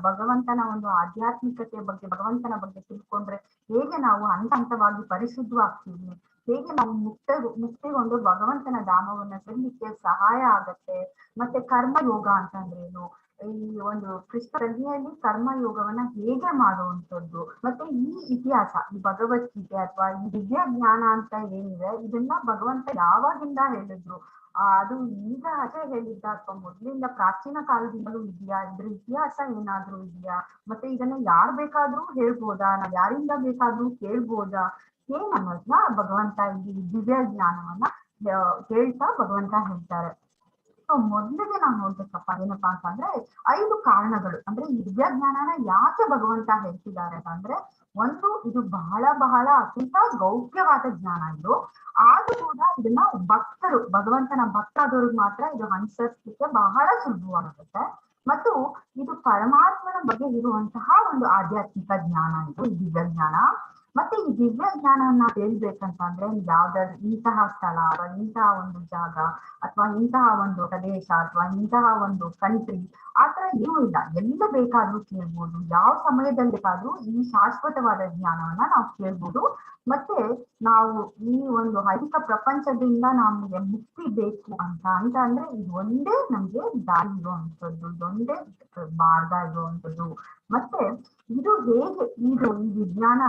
ಭಗವಂತನ ಒಂದು ಆಧ್ಯಾತ್ಮಿಕತೆ ಬಗ್ಗೆ, ಭಗವಂತನ ಬಗ್ಗೆ ತಿಳ್ಕೊಂಡ್ರೆ ಹೇಗೆ ನಾವು ಹಂತ ಹಂತವಾಗಿ ಪರಿಶುದ್ಧವಾಗ್ತೀವಿ, ಹೇಗೆ ನಾವು ಮುಕ್ತಿಗೊಂಡು ಭಗವಂತನ ಧಾಮವನ್ನ ಸೇರ್ಲಿಕ್ಕೆ ಸಹಾಯ ಆಗತ್ತೆ, ಮತ್ತೆ ಕರ್ಮಯೋಗ ಅಂತಂದ್ರೆ ಏನು, ಈ ಒಂದು ಕೃಷ್ಣ ಪ್ರಜ್ಞೆಯಲ್ಲಿ ಕರ್ಮಯೋಗವನ್ನ ಹೇಗೆ ಮಾಡುವಂಥದ್ದು, ಮತ್ತೆ ಈ ಇತಿಹಾಸ, ಈ ಭಗವದ್ಗೀತೆ ಅಥವಾ ಈ ದಿವ್ಯ ಜ್ಞಾನ ಅಂತ ಏನಿದೆ ಇದನ್ನ ಭಗವಂತ ಯಾವಾಗಿಂದ ಹೇಳಿದ್ರು, ಅದು ಈಗ ಅಷ್ಟೇ ಹೇಳಿದ್ದ ಅಥವಾ ಮೊದಲಿಂದ ಪ್ರಾಚೀನ ಕಾಲದಿಂದಲೂ ಇದೆಯಾ, ಇದ್ರ ಇತಿಹಾಸ ಏನಾದ್ರೂ ಇದೆಯಾ, ಮತ್ತೆ ಇದನ್ನ ಯಾರು ಬೇಕಾದ್ರೂ ಹೇಳ್ಬೋದಾ, ನಾವ್ ಯಾರಿಂದ ಬೇಕಾದ್ರೂ ಕೇಳ್ಬೋದಾ, ಏನನ್ನೋದನ್ನ ಭಗವಂತ ಈ ದಿವ್ಯ ಜ್ಞಾನವನ್ನ ಹೇಳ್ತಾ ಭಗವಂತ ಹೇಳ್ತಾರೆ. ಸೊ ಮೊದಲಿಗೆ ನಾವು ನೋಡ್ಬೇಕಪ್ಪ ಏನಪ್ಪಾ ಅಂತಂದ್ರೆ 5 ಕಾರಣಗಳು. ಅಂದ್ರೆ ಈ ದಿವ್ಯ ಜ್ಞಾನನ ಯಾಕೆ ಭಗವಂತ ಹೇಳ್ತಿದ್ದಾರೆ ಅಂತಂದ್ರೆ, ಒಂದು, ಇದು ಬಹಳ ಬಹಳ ಅತ್ಯಂತ ಗೌಪ್ಯವಾದ ಜ್ಞಾನ. ಇದು ಆದ್ರೂ ಕೂಡ ಇದನ್ನ ಭಕ್ತರು, ಭಗವಂತನ ಭಕ್ತಾದವ್ರಿಗೆ ಮಾತ್ರ ಇದು ಅನುಸರಿಸಲಿಕ್ಕೆ ಬಹಳ ಸುಲಭವಾಗುತ್ತೆ. ಮತ್ತು ಇದು ಪರಮಾತ್ಮನ ಬಗ್ಗೆ ಇರುವಂತಹ ಒಂದು ಆಧ್ಯಾತ್ಮಿಕ ಜ್ಞಾನ, ಇದು ಈ ದಿವ್ಯ ಜ್ಞಾನ. ಮತ್ತೆ ಈ ದಿವ್ಯ ಜ್ಞಾನವನ್ನ ಹೇಳ್ಬೇಕಂತಂದ್ರೆ ಯಾವ್ದಾದ್ರು ಇಂತಹ ಸ್ಥಳ ಅಥವಾ ಇಂತಹ ಒಂದು ಜಾಗ ಅಥವಾ ಇಂತಹ ಒಂದು ಪ್ರದೇಶ ಅಥವಾ ಇಂತಹ ಒಂದು ಕಂಟ್ರಿ ಆತರ ಏನೂ ಇಲ್ಲ, ಎಲ್ಲ ಬೇಕಾದ್ರೂ ಕೇಳ್ಬೋದು, ಯಾವ ಸಮಯದಲ್ಲಿ ಬೇಕಾದ್ರೂ ಈ ಶಾಶ್ವತವಾದ ಜ್ಞಾನವನ್ನ ನಾವು ಕೇಳ್ಬೋದು. ಮತ್ತೆ ನಾವು ಈ ಒಂದು ಐಹಿಕ ಪ್ರಪಂಚದಿಂದ ನಮ್ಗೆ ಮುಕ್ತಿ ಬೇಕು ಅಂತ ಅಂದ್ರೆ ಇದು ಒಂದೇ ನಮ್ಗೆ ದಾರಿ ಇರುವಂಥದ್ದು, ಇದೊಂದೇ ಮಾರ್ಗ ಇರುವಂಥದ್ದು. ಮತ್ತೆ ಇದು ಹೇಗೆ ಇದು ಈ ವಿಜ್ಞಾನ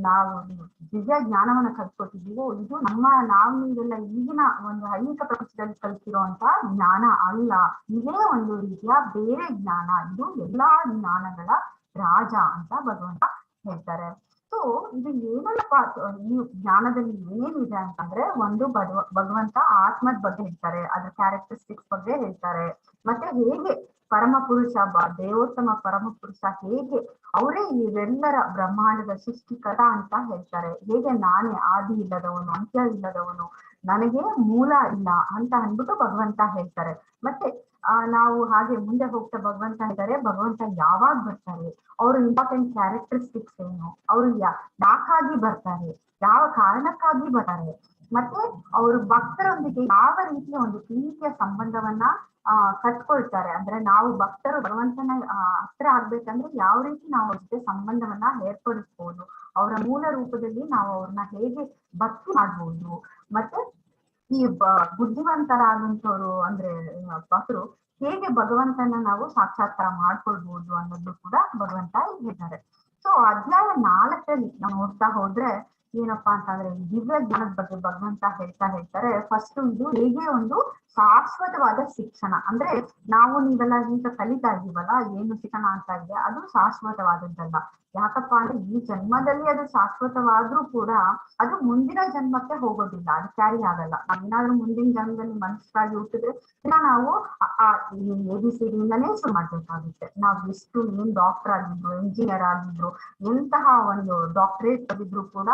ನಾವು ದಿವ್ಯ ಜ್ಞಾನವನ್ನ ಕಲ್ತ್ಕೊತಿದೀವೋ, ಇದು ನಾವು ನೀವೆಲ್ಲ ಈಗಿನ ಒಂದು ಐಹಿಕ ಪ್ರಪಂಚದಲ್ಲಿ ಕಲ್ತಿರುವಂತ ಜ್ಞಾನ ಅಲ್ಲ, ಇದೇ ಒಂದು ರೀತಿಯ ಬೇರೆ ಜ್ಞಾನ, ಇದು ಎಲ್ಲಾ ಜ್ಞಾನಗಳ ರಾಜ ಅಂತ ಭಗವಂತ ಹೇಳ್ತಾರೆ. ಸೊ ಇದು ಏನಲ್ಲಪ್ಪ, ಈ ಜ್ಞಾನದಲ್ಲಿ ಏನೇನಿದೆ ಅಂತಂದ್ರೆ, ಒಂದು ಭಗವಂತ ಆತ್ಮದ ಬಗ್ಗೆ ಹೇಳ್ತಾರೆ, ಅದ್ರ ಕ್ಯಾರೆಕ್ಟರಿಸ್ಟಿಕ್ಸ್ ಬಗ್ಗೆ ಹೇಳ್ತಾರೆ, ಮತ್ತೆ ಹೇಗೆ ಪರಮ ಪುರುಷ ದೇವೋತ್ತಮ ಪರಮ ಪುರುಷ ಹೇಗೆ ಅವರೇ ಇವೆಲ್ಲರ ಬ್ರಹ್ಮಾಂಡದ ಸೃಷ್ಟಿಕರ ಅಂತ ಹೇಳ್ತಾರೆ, ಹೇಗೆ ನಾನೇ ಆದಿ ಇಲ್ಲದವನು ಅಂತ್ಯ ಇಲ್ಲದವನು, ನನಗೆ ಮೂಲ ಇಲ್ಲ ಅಂತ ಅಂದ್ಬಿಟ್ಟು ಭಗವಂತ ಹೇಳ್ತಾರೆ. ಮತ್ತೆ ನಾವು ಹಾಗೆ ಮುಂದೆ ಹೋಗ್ತಾ ಭಗವಂತ ಹೇಳ್ತಾರೆ, ಭಗವಂತ ಯಾವಾಗ ಬರ್ತಾರೆ, ಅವ್ರ ಇಂಪಾರ್ಟೆಂಟ್ ಕ್ಯಾರೆಕ್ಟರಿಸ್ಟಿಕ್ಸ್ ಏನು, ಅವ್ರು ಯಾಕಾಗಿ ಬರ್ತಾರೆ, ಯಾವ ಕಾರಣಕ್ಕಾಗಿ ಬರ್ತಾರೆ, ಮತ್ತೆ ಅವರು ಭಕ್ತರೊಂದಿಗೆ ಯಾವ ರೀತಿಯ ಒಂದು ಪ್ರೀತಿಯ ಸಂಬಂಧವನ್ನ ಕಟ್ಕೊಳ್ತಾರೆ, ಅಂದ್ರೆ ನಾವು ಭಕ್ತರು ಭಗವಂತನ ಹತ್ರ ಆಗ್ಬೇಕಂದ್ರೆ ಯಾವ ರೀತಿ ನಾವು ಅವ್ರ ಜೊತೆ ಸಂಬಂಧವನ್ನ ಏರ್ಪಡಿಸ್ಬೋದು, ಅವರ ಮೂಲ ರೂಪದಲ್ಲಿ ನಾವು ಅವ್ರನ್ನ ಹೇಗೆ ಭಕ್ತಿ ಮಾಡ್ಬೋದು, ಮತ್ತೆ ಈ ಬುದ್ಧಿವಂತರಾದಂಥವ್ರು ಅಂದ್ರೆ ಭಕ್ತರು ಹೇಗೆ ಭಗವಂತನ ನಾವು ಸಾಕ್ಷಾತ್ಕಾರ ಮಾಡ್ಕೊಳ್ಬಹುದು ಅನ್ನೋದು ಕೂಡ ಭಗವಂತ ಹೇಳಿದ್ದಾರೆ. ಸೊ ಅಧ್ಯಾಯ 4ರಲ್ಲಿ ನಾವು ನೋಡ್ತಾ ಹೋದ್ರೆ ಏನಪ್ಪಾ ಅಂತಂದ್ರೆ, ದಿವ್ಯ ಜ್ಞಾನದ ಬಗ್ಗೆ ಭಗವಂತ ಹೇಳ್ತಾರೆ. ಫಸ್ಟ್ ಇದು ಹೇಗೆ ಒಂದು ಶಾಶ್ವತವಾದ ಶಿಕ್ಷಣ, ಅಂದ್ರೆ ನಾವು ನೀವೆಲ್ಲ ಈಗ ಕಲಿತಾ ಇದೀವಲ್ಲ, ಏನು ಶಿಕ್ಷಣ ಅಂತ ಇದೆ ಅದು ಶಾಶ್ವತವಾದದ್ದಲ್ಲ. ಯಾಕಪ್ಪ ಅಂದ್ರೆ ಈ ಜನ್ಮದಲ್ಲಿ ಅದು ಶಾಶ್ವತವಾದ್ರೂ ಕೂಡ ಅದು ಮುಂದಿನ ಜನ್ಮಕ್ಕೆ ಹೋಗೋದಿಲ್ಲ, ಅದು ಕ್ಯಾರಿ ಆಗಲ್ಲ. ನಾವೇನಾದ್ರೂ ಮುಂದಿನ ಜನ್ಮದಲ್ಲಿ ಮನುಷ್ಯರಾಗಿ ಹುಟ್ಟಿದ್ರೆ ನಾವು ABCD ಇಂದನೇ ಶುರು ಮಾಡ್ಬೇಕಾಗುತ್ತೆ. ನಾವು ಎಷ್ಟು ಏನ್ ಡಾಕ್ಟರ್ ಆಗಿದ್ರು, ಎಂಜಿನಿಯರ್ ಆಗಿದ್ರು, ಎಂತಹ ಒಂದು ಡಾಕ್ಟರೇಟ್ ತೆಗೆದ್ರು ಕೂಡ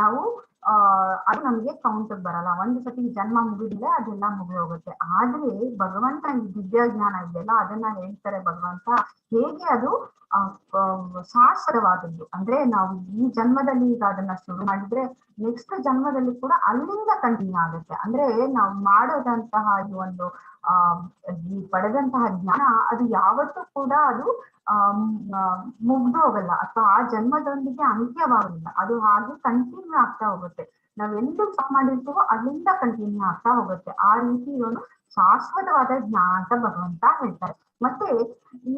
ನಾವು ಅದು ನಮ್ಗೆ ಕೌಂಟ್ ಬರಲ್ಲ. ಒಂದು ಸತಿ ಜನ್ಮ ಮುಗಿದ್ರೆ ಅದೆಲ್ಲ ಮುಗಿ ಹೋಗುತ್ತೆ. ಆದ್ರೆ ಭಗವಂತ ಈ ದಿವ್ಯ ಜ್ಞಾನ ಇದೆಯಲ್ಲ ಅದನ್ನ ಹೇಳ್ತಾರೆ ಭಗವಂತ ಹೇಗೆ ಅದು ಶಾಶ್ವತವಾದದ್ದು. ಅಂದ್ರೆ ನಾವು ಈ ಜನ್ಮದಲ್ಲಿ ಈಗ ಅದನ್ನ ಶುರು ಮಾಡಿದ್ರೆ ನೆಕ್ಸ್ಟ್ ಜನ್ಮದಲ್ಲಿ ಕೂಡ ಅಲ್ಲಿಂದ ಕಂಟಿನ್ಯೂ ಆಗುತ್ತೆ. ಅಂದ್ರೆ ನಾವು ಮಾಡೋದಂತಹ ಈ ಒಂದು ಈ ಪಡೆದಂತಹ ಜ್ಞಾನ ಅದು ಯಾವತ್ತೂ ಕೂಡ ಅದು ಮುಗ್ದು ಹೋಗಲ್ಲ, ಅಥವಾ ಆ ಜನ್ಮದೊಂದಿಗೆ ಅಂತ್ಯವಾಗಲ್ಲ, ಅದು ಹಾಗೆ ಕಂಟಿನ್ಯೂ ಆಗ್ತಾ ಹೋಗುತ್ತೆ. ನಾವೆಲ್ಲೂ ಸ್ಟಾಪ್ ಮಾಡಿರ್ತೀವೋ ಅಲ್ಲಿಂದ ಕಂಟಿನ್ಯೂ ಆಗ್ತಾ ಹೋಗುತ್ತೆ. ಆ ರೀತಿ ಒಂದು ಶಾಶ್ವತವಾದ ಜ್ಞಾನ ಅಂತ ಭಗವಂತ ಹೇಳ್ತಾರೆ. ಮತ್ತೆ ಈ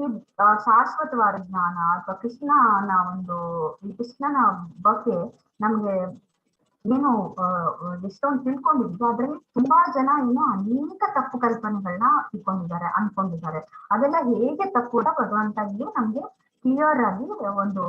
ಶಾಶ್ವತವಾದ ಜ್ಞಾನ ಅಥವಾ ಕೃಷ್ಣನ ಒಂದು ಈ ಕೃಷ್ಣನ ಬಗ್ಗೆ ನಮ್ಗೆ ಏನು ಎಷ್ಟೊಂದು ತಿಳ್ಕೊಂಡಿದ್ವಿ, ಅದ್ರಲ್ಲಿ ತುಂಬಾ ಜನ ಏನೋ ಅನೇಕ ತಪ್ಪು ಕಲ್ಪನೆಗಳನ್ನ ಅನ್ಕೊಂಡಿದ್ದಾರೆ. ಅದೆಲ್ಲ ಹೇಗೆ ತಪ್ಪು ಅಂತ ಭಗವಂತ ಇಲ್ಲಿ ನಮ್ಗೆ ಕ್ಲಿಯರ್ ಆಗಿ ಒಂದು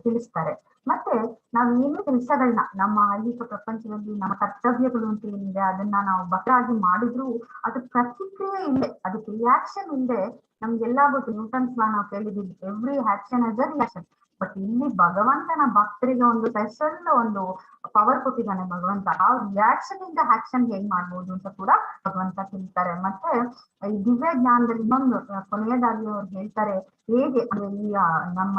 ತಿಳಿಸ್ತಾರೆ. ಮತ್ತೆ ನಾವ್ ಏನೇ ಕೆಲಸಗಳನ್ನ ನಮ್ಮ ಐಹಿಕ ಪ್ರಪಂಚದಲ್ಲಿ ನಮ್ಮ ಕರ್ತವ್ಯಗಳು ಅಂತ ಏನಿದೆ ಅದನ್ನ ನಾವು ಬದಲಾಗಿ ಮಾಡಿದ್ರು ಅದು ಪ್ರತಿಕ್ರಿಯೆ ಇಲ್ಲದೆ, ಅದಕ್ಕೆ ರಿಯಾಕ್ಷನ್ ಇಲ್ಲದೆ, ನಮ್ಗೆಲ್ಲ ಗೊತ್ತು ನ್ಯೂಟನ್ಸ್ ಲಾ ನಾವು ಕೇಳಿದೀವಿ, every action as a reaction. But ಇಲ್ಲಿ ಭಗವಂತನ ಭಕ್ತರಿಗೆ ಒಂದು ಸ್ಪೆಷಲ್ ಒಂದು ಪವರ್ ಕೊಟ್ಟಿದ್ದಾನೆ ಭಗವಂತ. ಆ ರಿಯಾಕ್ಷನ್ ಇಂದ ಆಕ್ಷನ್ ಹೇಗ್ ಮಾಡ್ಬೋದು ಅಂತ ಕೂಡ ಭಗವಂತ ತಿಳಿಸ್ತಾರೆ. ಮತ್ತೆ ಈ ದಿವ್ಯ ಜ್ಞಾನದಲ್ಲಿ ಇನ್ನೊಂದು ಕೊನೆಯದಾಗಿ ಅವ್ರು ಹೇಳ್ತಾರೆ, ಹೇಗೆ ಅಂದ್ರೆ ಈ ನಮ್ಮ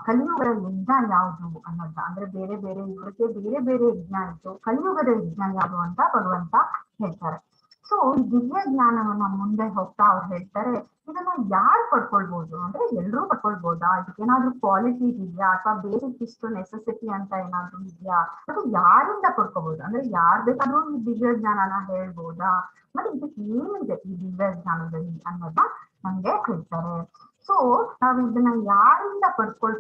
ಕಲಿಯುಗದ ಯಜ್ಞ ಯಾವುದು ಅನ್ನೋದ, ಅಂದ್ರೆ ಬೇರೆ ಬೇರೆ ಯುಗಕ್ಕೆ ಬೇರೆ ಬೇರೆ ಯಜ್ಞ ಇತ್ತು, ಕಲಿಯುಗದ ಯಜ್ಞ ಯಾವುದು ಅಂತ ಭಗವಂತ ಹೇಳ್ತಾರೆ. ಸೊ ಈ ದಿವ್ಯ ಜ್ಞಾನವನ್ನ ಮುಂದೆ ಹೋಗ್ತಾ ಅವ್ರು ಹೇಳ್ತಾರೆ, ಇದನ್ನ ಯಾರು ಪಡ್ಕೊಳ್ಬಹುದು ಅಂದ್ರೆ ಎಲ್ರೂ ಪಡ್ಕೊಳ್ಬಹುದಾ, ಇದಕ್ಕೇನಾದ್ರೂ ಕ್ವಾಲಿಟಿ ಇದೆಯಾ ಅಥವಾ ಬೇಸಿಕ್ ಇಷ್ಟು ನೆಸೆಸಿಟಿ ಅಂತ ಏನಾದ್ರು ಇದೆಯಾ, ಅದು ಯಾರಿಂದ ಪಡ್ಕೋಬಹುದು ಅಂದ್ರೆ ಯಾರ್ ಬೇಕಾದ್ರೂ ಈ ದಿವ್ಯ ಜ್ಞಾನನ ಹೇಳ್ಬೋದಾ, ಮತ್ತೆ ಇದಕ್ಕೆ ಏನಿದೆ ಈ ದಿವ್ಯ ಜ್ಞಾನದಲ್ಲಿ ಅನ್ನೋದನ್ನ ನಮ್ಗೆ ಹೇಳ್ತಾರೆ. ಸೊ ನಾವ್ ಇದನ್ನ ಯಾರಿಂದ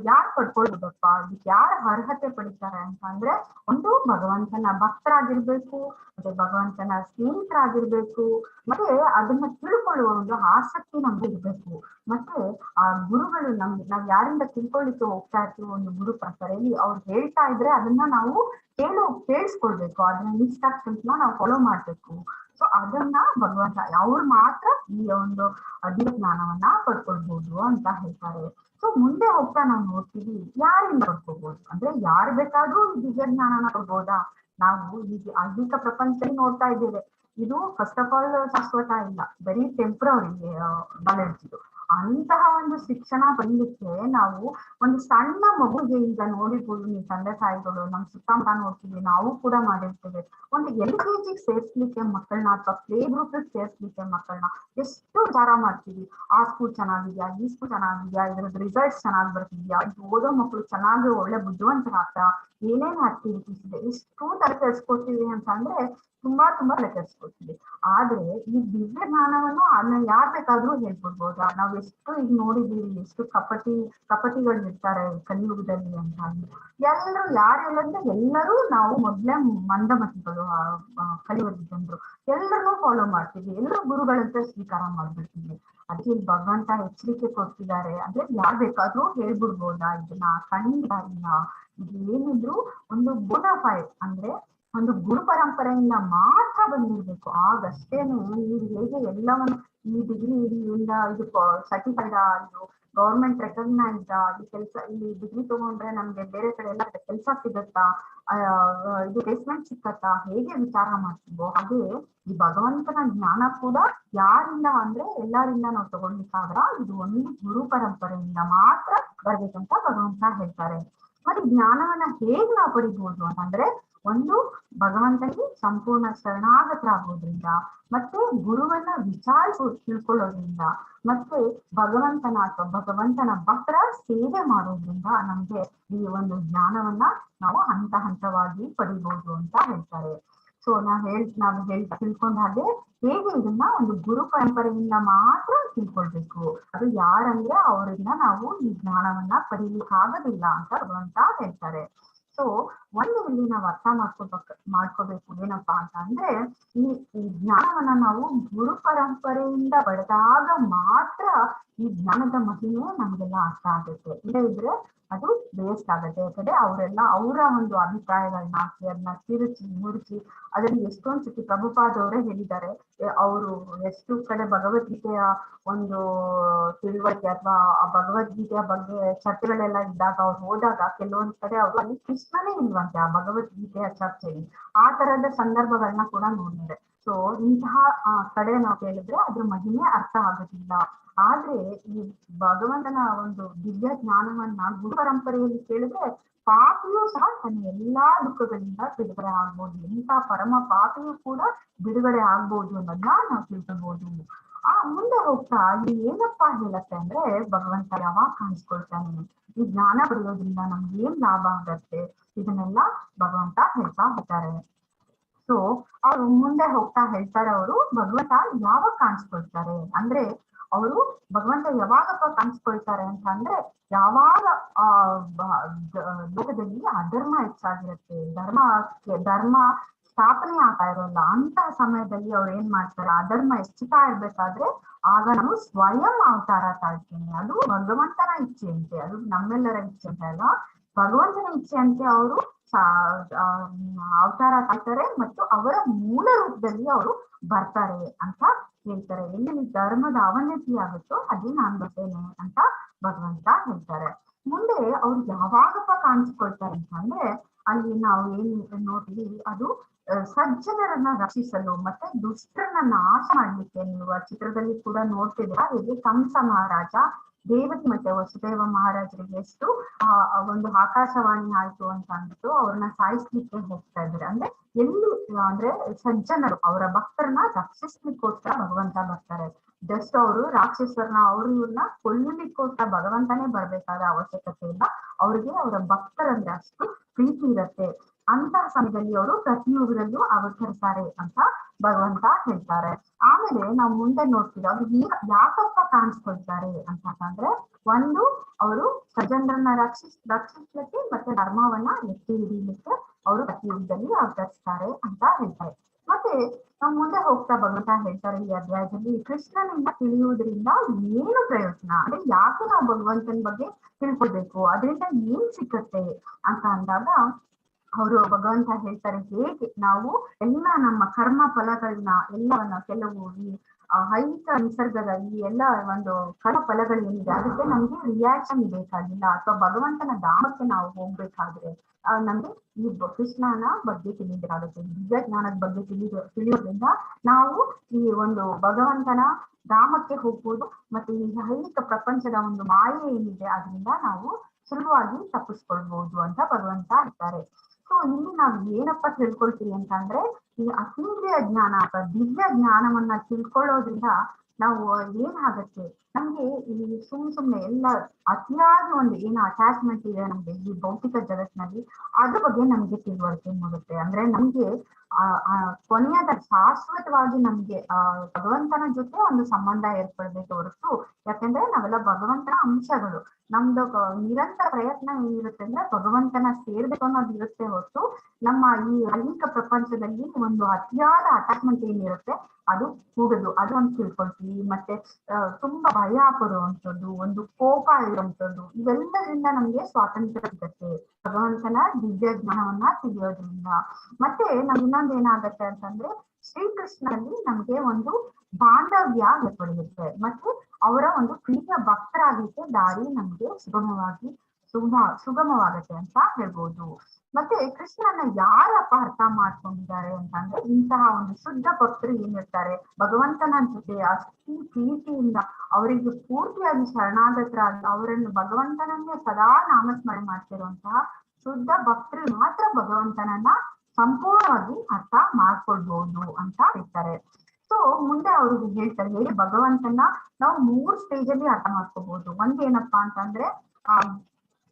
ಯಾರು ಪಡ್ಕೊಳ್ಬೋದಪ್ಪ, ಇದಕ್ಕೆ ಯಾರು ಅರ್ಹತೆ ಪಡಿತಾರೆ ಅಂತ ಅಂದ್ರೆ ಒಂದು ಭಗವಂತನ ಭಕ್ತರಾಗಿರ್ಬೇಕು, ಮತ್ತೆ ಭಗವಂತನ ಸ್ನೇಹಿತರಾಗಿರ್ಬೇಕು, ಮತ್ತೆ ಅದನ್ನ ತಿಳ್ಕೊಳ್ಳುವ ಒಂದು ಆಸಕ್ತಿ ನಮ್ಗೆ ಇರ್ಬೇಕು. ಮತ್ತೆ ಆ ಗುರುಗಳು ನಾವ್ ಯಾರಿಂದ ತಿಳ್ಕೊಳ್ಳಿಕ್ಕೆ ಹೋಗ್ತಾ ಇರ್ತೀವಿ ಒಂದು ಗುರು ಪರಂಪರೆಯಲ್ಲಿ ಅವ್ರು ಹೇಳ್ತಾ ಇದ್ರೆ ಅದನ್ನ ನಾವು ಕೇಳಿಸ್ಕೊಳ್ಬೇಕು, ಅದನ್ನ ಇನ್ಸ್ಟ್ರಕ್ಷನ್ಸ್ ನಾವು ಫಾಲೋ ಮಾಡ್ಬೇಕು. ಸೊ ಅದನ್ನ ಭಗವಂತ ಅವ್ರು ಮಾತ್ರ ಈ ಒಂದು ದಿವ್ಯ ಜ್ಞಾನವನ್ನ ಪಡ್ಕೊಳ್ಬಹುದು ಅಂತ ಹೇಳ್ತಾರೆ. ಸೊ ಮುಂದೆ ಹೋಗ್ತಾ ನಾವು ನೋಡ್ತೀವಿ ಯಾರಿಂದ ಪಡ್ಕೋಬಹುದು ಅಂದ್ರೆ ಯಾರು ಬೇಕಾದ್ರೂ ಈ ದಿವ್ಯ ಜ್ಞಾನನ ಕೊಡ್ಬೋದಾ. ನಾವು ಈಗ ಐಹಿಕ ಪ್ರಪಂಚದಲ್ಲಿ ನೋಡ್ತಾ ಇದ್ದೇವೆ, ಇದು ಫಸ್ಟ್ ಆಫ್ ಆಲ್ ಶಾಶ್ವತ ಇಲ್ಲ, ಬರೀ ಟೆಂಪ್ರವರಿ ನಾಲೆಡ್ಜ್ ಇದು. ಅಂತಹ ಒಂದು ಶಿಕ್ಷಣ ಪಡಲಿಕ್ಕೆ ನಾವು ಒಂದು ಸಣ್ಣ ಮಗುಗೆ ಈಗ ನೋಡಿರ್ಬೋದು, ನೀವು ತಂದೆ ತಾಯಿಗಳು ನಮ್ ಸುತ್ತಮುತ್ತ ನೋಡ್ತೀವಿ, ನಾವು ಕೂಡ ಮಾಡಿರ್ತೇವೆ, ಒಂದು LKG ಸೇರ್ಸ್ಲಿಕ್ಕೆ ಮಕ್ಕಳನ್ನ ಅಥವಾ ಪ್ಲೇ ಗ್ರೂಪ್ ಸೇರ್ಸ್ಲಿಕ್ಕೆ ಮಕ್ಕಳನ್ನ ಎಷ್ಟು ವಿಚಾರ ಮಾಡ್ತೀವಿ. ಆ ಸ್ಕೂಲ್ ಚೆನ್ನಾಗಿದ್ಯಾ, ಈ ಸ್ಕೂಲ್ ಚೆನ್ನಾಗಿದ್ಯಾ, ಇದ್ರದ್ದು ರಿಸಲ್ಟ್ಸ್ ಚೆನ್ನಾಗಿ ಬರ್ತಿದ್ಯಾ, ಇದು ಓದೋ ಮಕ್ಕಳು ಚೆನ್ನಾಗಿ ಒಳ್ಳೆ ಬುದ್ಧಿವಂತರಾಗ್ತಾ, ಏನೇನ್ ಆಕ್ಟಿವಿಟೀಸ್ ಇದೆ, ಎಷ್ಟು ತಲೆ ಕೆಡ್ಸ್ಕೊತೀವಿ ಅಂತ ಅಂದ್ರೆ ತುಂಬಾ ತಲೆ ಕೆಡ್ಸ್ಕೊತೀವಿ. ಆದ್ರೆ ಈ ದಿವ್ಯ ಜ್ಞಾನವನ್ನು ಅದನ್ನ ಯಾರ್ ಬೇಕಾದ್ರೂ ಹೇಳ್ಕೊಡ್ಬೋದಾ. ನಾವ್ ಎಷ್ಟು ಈಗ ನೋಡಿದೀವಿ, ಎಷ್ಟು ಕಪಟಿಗಳು ಇರ್ತಾರೆ ಕಲಿಯುಗದಲ್ಲಿ ಅಂತ ಅಂದ್ರೆ ಎಲ್ಲರೂ ಯಾರೆಲ್ಲಂದ್ರೆ ಎಲ್ಲರೂ ನಾವು ಮೊದ್ಲೇ ಮಂದಮತಿಗಳು, ಕಲಿಯುಗದ ಜನರು ಎಲ್ಲರನ್ನೂ ಫಾಲೋ ಮಾಡ್ತೀವಿ, ಎಲ್ಲರೂ ಗುರುಗಳಂತ ಸ್ವೀಕಾರ ಮಾಡ್ಬಿಡ್ತೀವಿ. ಅದಕ್ಕೆ ಭಗವಂತ ಎಚ್ಚರಿಕೆ ಕೊಡ್ತಿದ್ದಾರೆ, ಅಂದ್ರೆ ಯಾರ್ ಬೇಕಾದ್ರೂ ಹೇಳ್ಬಿಡ್ಬೋದಾ ಇದನ್ನ, ಖಂಡಿತ ಇಲ್ಲ. ಇದು ಏನಿದ್ರು ಒಂದು ಬೋನಾಫೈಡ್ ಅಂದ್ರೆ ಒಂದು ಗುರು ಪರಂಪರೆಯಿಂದ ಮಾತ್ರ ಬಂದಿರ್ಬೇಕು, ಆಗಷ್ಟೇನೆ ನೀವು ಹೇಗೆ ಎಲ್ಲವನ್ನು ಈ ಡಿಗ್ರಿ ಇಂದ ಇದು ಸರ್ಟಿಫೈಡ್ ಇದು ಗೌರ್ಮೆಂಟ್ ರೆಕಗ್ನೈಸ್ಡ್ ಈ ಕೆಲಸ, ಇಲ್ಲಿ ಡಿಗ್ರಿ ತಗೊಂಡ್ರೆ ನಮ್ಗೆ ಬೇರೆ ಕಡೆ ಎಲ್ಲ ಕೆಲಸ ಸಿಗತ್ತಾ, ಇದು ಪ್ಲೇಸ್ಮೆಂಟ್ ಸಿಕ್ಕತ್ತಾ, ಹೇಗೆ ವಿಚಾರ ಮಾಡ್ತೀವೋ ಹಾಗೆ ಈ ಭಗವಂತನ ಜ್ಞಾನ ಕೂಡ ಯಾರಿಂದ ಅಂದ್ರೆ ಎಲ್ಲರಿಂದ ನಾವು ತಗೊಳ್ಲಿಕ್ಕಾಗ ಇದು ಒಂದು ಗುರು ಪರಂಪರೆಯಿಂದ ಮಾತ್ರ ಬರ್ಬೇಕಂತ ಭಗವಂತ ಹೇಳ್ತಾರೆ. ಮತ್ತೆ ಜ್ಞಾನವನ್ನ ಹೇಗ್ ನಾವು ಪಡಿಬಹುದು ಅಂತಂದ್ರೆ ಒಂದು ಭಗವಂತನಿಗೆ ಸಂಪೂರ್ಣ ಶರಣಾಗತರಾಗೋದ್ರಿಂದ, ಮತ್ತೆ ಗುರುವನ್ನ ತಿಳ್ಕೊಳ್ಳೋದ್ರಿಂದ, ಮತ್ತೆ ಭಗವಂತನ ಭಕ್ತರ ಸೇವೆ ಮಾಡೋದ್ರಿಂದ ನಮ್ಗೆ ಈ ಒಂದು ಜ್ಞಾನವನ್ನ ನಾವು ಹಂತ ಹಂತವಾಗಿ ಪಡಿಬಹುದು ಅಂತ ಹೇಳ್ತಾರೆ. ಸೊ ತಿಳ್ಕೊಂಡ ಹಾಗೆ ಹೇಗೆ ಇದನ್ನ ಒಂದು ಗುರು ಪರಂಪರೆಯಿಂದ ಮಾತ್ರ ತಿಳ್ಕೊಳ್ಬೇಕು, ಅದು ಯಾರಂದ್ರೆ ಅವರಿಂದ ನಾವು ಈ ಜ್ಞಾನವನ್ನ ಪಡೀಲಿಕ್ಕಾಗೋದಿಲ್ಲ ಅಂತ ಭಗವಂತ ಹೇಳ್ತಾರೆ. ಸೊ ಒಂದು ಇಲ್ಲಿ ನಾವು ಅರ್ಥ ಮಾಡ್ಕೋಬೇಕು ಏನಪ್ಪಾ ಅಂತ ಅಂದ್ರೆ ಈ ಜ್ಞಾನವನ್ನ ನಾವು ಗುರು ಪರಂಪರೆಯಿಂದ ಪಡೆದಾಗ ಮಾತ್ರ ಈ ಜ್ಞಾನದ ಮಹಿಮೆ ನಮ್ಗೆಲ್ಲ ಅರ್ಥ ಆಗುತ್ತೆ. ಇಲ್ಲೇ ಇದ್ರೆ ಅದು ವೇಸ್ಟ್ ಆಗುತ್ತೆ. ಯಾಕಂದ್ರೆ ಅವರ ಒಂದು ಅಭಿಪ್ರಾಯಗಳನ್ನ ಹಾಕಿ ಅದನ್ನ ಮುರಿಸಿ ಅದರಲ್ಲಿ ಎಷ್ಟೊಂದು ಸತಿ ಪ್ರಭುಪಾದವರೇ ಹೇಳಿದ್ದಾರೆ, ಅವರು ಎಷ್ಟು ಕಡೆ ಭಗವದ್ಗೀತೆಯ ಒಂದು ತಿಳುವಳಿಕೆ ಅಥವಾ ಆ ಭಗವದ್ಗೀತೆಯ ಬಗ್ಗೆ ಚರ್ಚೆಗಳೆಲ್ಲ ಇದ್ದಾಗ ಅವ್ರು ಹೋದಾಗ ಕೆಲವೊಂದ್ ಕಡೆ ಅವರು ಅಲ್ಲಿ ಕೃಷ್ಣನೇ ಇಲ್ವಂತೆ ಆ ಭಗವದ್ಗೀತೆಯ ಚರ್ಚೆಯಲ್ಲಿ, ಆ ತರದ ಸಂದರ್ಭಗಳನ್ನ ಕೂಡ ನೋಡಿದ್ದಾರೆ. ಸೊ ಇಂತಹ ಕಡೆ ನಾವು ಕೇಳಿದ್ರೆ ಅದ್ರ ಮಹಿಮೆ ಅರ್ಥ ಆಗೋದಿಲ್ಲ. ಆದ್ರೆ ಈ ಭಗವಂತನ ಒಂದು ದಿವ್ಯ ಜ್ಞಾನವನ್ನ ಗುರು ಪರಂಪರೆಯಲ್ಲಿ ಕೇಳಿದ್ರೆ ಪಾಪಿಯೂ ಸಹ ತನ್ನ ಎಲ್ಲಾ ದುಃಖಗಳಿಂದ ಬಿಡುಗಡೆ ಆಗ್ಬೋದು, ಇಂಥ ಪರಮ ಪಾಪಿಯೂ ಕೂಡ ಬಿಡುಗಡೆ ಆಗ್ಬೋದು ಅನ್ನೋದನ್ನ ನಾವು ತಿಳ್ಕೊಬಹುದು. ಮುಂದೆ ಹೋಗ್ತಾ ಇಲ್ಲಿ ಏನಪ್ಪಾ ಹೇಳತ್ತೆ ಅಂದ್ರೆ ಭಗವಂತ ಯಾವಾಗ ಕಾಣಿಸ್ಕೊಳ್ತಾನೆ, ಈ ಜ್ಞಾನ ಪಡೆಯೋದ್ರಿಂದ ನಮ್ಗೆ ಏನ್ ಲಾಭ ಆಗತ್ತೆ, ಇದನ್ನೆಲ್ಲ ಭಗವಂತ ಹೇಳ್ತಾ ಹೋಗ್ತಾರೆ. ಸೊ ಅವ್ರು ಮುಂದೆ ಹೋಗ್ತಾ ಹೇಳ್ತಾರೆ, ಅವರು ಭಗವಂತ ಯಾವಾಗ ಕಾಣಿಸ್ಕೊಳ್ತಾರೆ ಅಂದ್ರೆ ಅವರು ಭಗವಂತ ಯಾವಾಗಪ್ಪ ಕಾಣಿಸ್ಕೊಳ್ತಾರೆ ಅಂತ ಅಂದ್ರೆ ಯಾವಾಗ ಆ ಲೋಕದಲ್ಲಿ ಅಧರ್ಮ ಹೆಚ್ಚಾಗಿರುತ್ತೆ, ಧರ್ಮ ಸ್ಥಾಪನೆ ಆಗ್ತಾ ಇರೋಲ್ಲ ಅಂತ ಸಮಯದಲ್ಲಿ ಅವ್ರು ಏನ್ ಮಾಡ್ತಾರೆ, ಅಧರ್ಮ ಹೆಚ್ಚುತ್ತಾ ಇರ್ಬೇಕಾದ್ರೆ ಆಗ ನಾವು ಸ್ವಯಂ ಅವತಾರ ತಾಳ್ತೀನಿ. ಅದು ಭಗವಂತನ ಇಚ್ಛೆ ಅಂತೆ, ಅದು ನಮ್ಮೆಲ್ಲರ ಇಚ್ಛೆ ಅಂತ ಅಲ್ಲ, ಭಗವಂತನ ಇಚ್ಛೆ ಅಂತೆ ಅವರು ಅವತಾರ ತಾಳ್ತಾರೆ ಮತ್ತು ಅವರ ಮೂಲ ರೂಪದಲ್ಲಿ ಅವರು ಬರ್ತಾರೆ ಅಂತ ಹೇಳ್ತಾರೆ. ಎಲ್ಲಿ ಧರ್ಮದ ಅವನತಿ ಆಗುತ್ತೋ ಅಲ್ಲಿ ನಾನ್ ಬರ್ತೇನೆ ಅಂತ ಭಗವಂತ ಹೇಳ್ತಾರೆ. ಮುಂದೆ ಅವ್ರು ಯಾವಾಗಪ್ಪ ಕಾಣಿಸ್ಕೊಳ್ತಾರೆ ಅಂತಂದ್ರೆ ಅಲ್ಲಿ ನಾವು ಏನ್ ನೋಡ್ತೀವಿ, ಅದು ಸಜ್ಜನರನ್ನ ರಕ್ಷಿಸಲು ಮತ್ತೆ ದುಷ್ಟರನ್ನ ನಾಶ ಮಾಡ್ಲಿಕ್ಕೆ. ನೀವು ಆ ಚಿತ್ರದಲ್ಲಿ ಕೂಡ ನೋಡ್ತಿದ್ದೀರಾ ಹೇಗೆ ಕಂಸ ಮಹಾರಾಜ ದೇವಕಿ ಮತ್ತೆ ವಸುದೇವ ಮಹಾರಾಜರಿಗೆ ಎಷ್ಟು ಒಂದು ಆಕಾಶವಾಣಿ ಆಯ್ತು ಅಂತ ಅಂದ್ಬಿಟ್ಟು ಅವ್ರನ್ನ ಸಾಯಿಸ್ಲಿಕ್ಕೆ ಹೋಗ್ತಾ ಇದ್ದಾರೆ. ಅಂದ್ರೆ ಎಲ್ಲಿ ಅಂದ್ರೆ ಸಜ್ಜನರು ಅವರ ಭಕ್ತರನ್ನ ರಕ್ಷಿಸ್ಲಿಕ್ಕೋಸ್ಕರ ಭಗವಂತ ಬರ್ತಾರೆ. ಜಸ್ಟ್ ಅವರು ರಾಕ್ಷಸರನ್ನ ಇವ್ರನ್ನ ಕೊಲ್ಲಲಿಕ್ಕೋಸ್ಕರ ಭಗವಂತನೇ ಬರ್ಬೇಕಾದ ಅವಶ್ಯಕತೆ ಇಲ್ಲ. ಅವ್ರಿಗೆ ಅವರ ಭಕ್ತರಂದ್ರೆ ಅಷ್ಟು ಪ್ರೀತಿ ಇರತ್ತೆ. ಅಂತ ಸಮಯದಲ್ಲಿ ಅವರು ಪ್ರತಿಯೊಬ್ಬರಲ್ಲೂ ಅವತರಿಸ್ತಾರೆ ಅಂತ ಭಗವಂತ ಹೇಳ್ತಾರೆ. ಆಮೇಲೆ ನಾವು ಮುಂದೆ ನೋಡ್ತೀವಿ ಅವ್ರು ಯಾಕಪ್ಪ ಕಾಣಿಸ್ಕೊಳ್ತಾರೆ ಅಂತಂದ್ರೆ, ಒಂದು ಅವರು ಸಜ್ಜನರನ್ನ ರಕ್ಷಿಸ್ಲಿಕ್ಕೆ ಮತ್ತೆ ಧರ್ಮವನ್ನ ಎತ್ತಿ ಹಿಡಿಲಿಕ್ಕೆ ಅವರು ಪ್ರತಿಯುಗದಲ್ಲಿ ಅವತರಿಸ್ತಾರೆ ಅಂತ ಹೇಳ್ತಾರೆ. ಮತ್ತೆ ನಾವು ಮುಂದೆ ಹೋಗ್ತಾ ಭಗವಂತ ಹೇಳ್ತಾರೆ ಈ ಅಧ್ಯಾಯದಲ್ಲಿ, ಕೃಷ್ಣನಿಂದ ತಿಳಿಯುವುದರಿಂದ ಏನು ಪ್ರಯೋಜನ, ಅಂದ್ರೆ ಯಾಕೆ ನಾವು ಭಗವಂತನ ಬಗ್ಗೆ ತಿಳ್ಕೊಳ್ಬೇಕು, ಅದರಿಂದ ಏನ್ ಸಿಕ್ಕತ್ತೆ ಅಂತ ಅಂದಾಗ ಅವರು ಭಗವಂತ ಹೇಳ್ತಾರೆ, ಹೇಗೆ ನಾವು ಎಲ್ಲ ನಮ್ಮ ಕರ್ಮ ಫಲಗಳನ್ನ ಎಲ್ಲವನ್ನ ಕೆಲವು ಈ ಐಹಿಕ ನಿಸರ್ಗದ ಈ ಎಲ್ಲ ಒಂದು ಕರ್ಮ ಫಲಗಳೇನಿದೆ ಅದಕ್ಕೆ ನಮ್ಗೆ ರಿಯಾಕ್ಷನ್ ಬೇಕಾಗಿಲ್ಲ, ಅಥವಾ ಭಗವಂತನ ಧಾಮಕ್ಕೆ ನಾವು ಹೋಗ್ಬೇಕಾದ್ರೆ ನಮ್ಗೆ ಈ ಕೃಷ್ಣನ ಬಗ್ಗೆ ತಿಳಿಬೇಕಾಗುತ್ತೆ, ದಿವ್ಯ ಜ್ಞಾನದ ಬಗ್ಗೆ ತಿಳಿಯೋದ್ರಿಂದ ನಾವು ಈ ಒಂದು ಭಗವಂತನ ಧಾಮಕ್ಕೆ ಹೋಗ್ಬೋದು. ಮತ್ತೆ ಈ ಐಹಿಕ ಪ್ರಪಂಚದ ಒಂದು ಮಾಯೆ ಏನಿದೆ ಅದರಿಂದ ನಾವು ಸುಲಭವಾಗಿ ತಪ್ಪಿಸ್ಕೊಳ್ಬಹುದು ಅಂತ ಭಗವಂತ ಹೇಳ್ತಾರೆ. ಸೊ ಇಲ್ಲಿ ನಾವು ಏನಪ್ಪ ತಿಳ್ಕೊಳ್ತೀವಿ ಅಂತ ಅಂದ್ರೆ, ಈ ಅತೀಂದ್ರಿಯ ಜ್ಞಾನ ಅಥವಾ ದಿವ್ಯ ಜ್ಞಾನವನ್ನ ತಿಳ್ಕೊಳ್ಳೋದ್ರಿಂದ ನಾವು ಏನಾಗತ್ತೆ, ನಮ್ಗೆ ಈ ಸುಮ್ನೆ ಎಲ್ಲ ಅತಿಯಾಗಿ ಒಂದು ಏನು ಅಟ್ಯಾಚ್ಮೆಂಟ್ ಇದೆ ನಮ್ಗೆ ಈ ಭೌತಿಕ ಜಗತ್ತಿನಲ್ಲಿ, ಅದ್ರ ಬಗ್ಗೆ ನಮ್ಗೆ ತಿಳುವಳಿಕೆ ಮೂಡುತ್ತೆ. ಅಂದ್ರೆ ನಮ್ಗೆ ಕೊನೆಯದ ಶಾಶ್ವತವಾಗಿ ನಮ್ಗೆ ಭಗವಂತನ ಜೊತೆ ಒಂದು ಸಂಬಂಧ ಏರ್ಪಡ್ಬೇಕು ಹೊರತು, ಯಾಕಂದ್ರೆ ನಾವೆಲ್ಲ ಭಗವಂತನ ಅಂಶಗಳು. ನಮ್ದು ನಿರಂತರ ಪ್ರಯತ್ನ ಏನಿರುತ್ತೆ ಅಂದ್ರೆ ಭಗವಂತನ ಸೇರ್ಬೇಕು ಅನ್ನೋದು ಇರುತ್ತೆ ಹೊರತು ನಮ್ಮ ಈ ಐಹಿಕ ಪ್ರಪಂಚದಲ್ಲಿ ಒಂದು ಅತಿಯಾದ ಅಟ್ಯಾಚ್ಮೆಂಟ್ ಏನಿರುತ್ತೆ ಅದು ಕೂಡುದು, ಅದು ಒಂದು ತಿಳ್ಕೊಳ್ತೀವಿ. ಮತ್ತೆ ತುಂಬಾ ಭಯ ಪಡುವಂಥದ್ದು, ಒಂದು ಕೋಪ ಇರುವಂಥದ್ದು, ಇವೆಲ್ಲದಿಂದ ನಮ್ಗೆ ಸ್ವಾತಂತ್ರ್ಯ ಸಿಗತ್ತೆ ಭಗವಂತನ ದಿವ್ಯ ಜ್ಞಾನವನ್ನ ತಿಳಿಯೋದ್ರಿಂದ. ಮತ್ತೆ ನಮ್ ಇನ್ನೊಂದು ಏನಾಗತ್ತೆ ಅಂತಂದ್ರೆ, ಶ್ರೀಕೃಷ್ಣನಲ್ಲಿ ನಮ್ಗೆ ಒಂದು ಬಾಂಧವ್ಯ ಏರ್ಪಡುತ್ತೆ ಮತ್ತೆ ಅವರ ಒಂದು ಪ್ರಿಯ ಭಕ್ತರಾಗಲಿಕ್ಕೆ ದಾರಿ ನಮ್ಗೆ ಸುಗಮವಾಗತ್ತೆ ಅಂತ ಹೇಳ್ಬೋದು. ಮತ್ತೆ ಕೃಷ್ಣನ ಯಾರಪ್ಪ ಅರ್ಥ ಮಾಡ್ಕೊಂಡಿದ್ದಾರೆ ಅಂತಂದ್ರೆ, ಇಂತಹ ಒಂದು ಶುದ್ಧ ಭಕ್ತರು ಏನಿರ್ತಾರೆ ಭಗವಂತನ ಜೊತೆ ಅತಿ ಪ್ರೀತಿಯಿಂದ ಅವರಿಗೆ ಪೂರ್ತಿಯಾಗಿ ಶರಣಾಗತರಾಗಿ ಅವರನ್ನು ಭಗವಂತನನ್ನೇ ಸದಾ ನಾಮಸ್ಮರಣೆ ಮಾಡ್ತಿರುವಂತಹ ಶುದ್ಧ ಭಕ್ತರು ಮಾತ್ರ ಭಗವಂತನನ್ನ ಸಂಪೂರ್ಣವಾಗಿ ಅರ್ಥ ಮಾಡ್ಕೊಳ್ಬಹುದು ಅಂತ ಹೇಳ್ತಾರೆ. ಸೊ ಮುಂದೆ ಅವ್ರಿಗೆ ಹೇಳ್ತಾರೆ ಹೇಳಿ ಭಗವಂತನ ನಾವು 3 ಸ್ಟೇಜ್ ಅಲ್ಲಿ ಅರ್ಥ ಮಾಡ್ಕೋಬಹುದು. ಒಂದೇನಪ್ಪಾ ಅಂತಂದ್ರೆ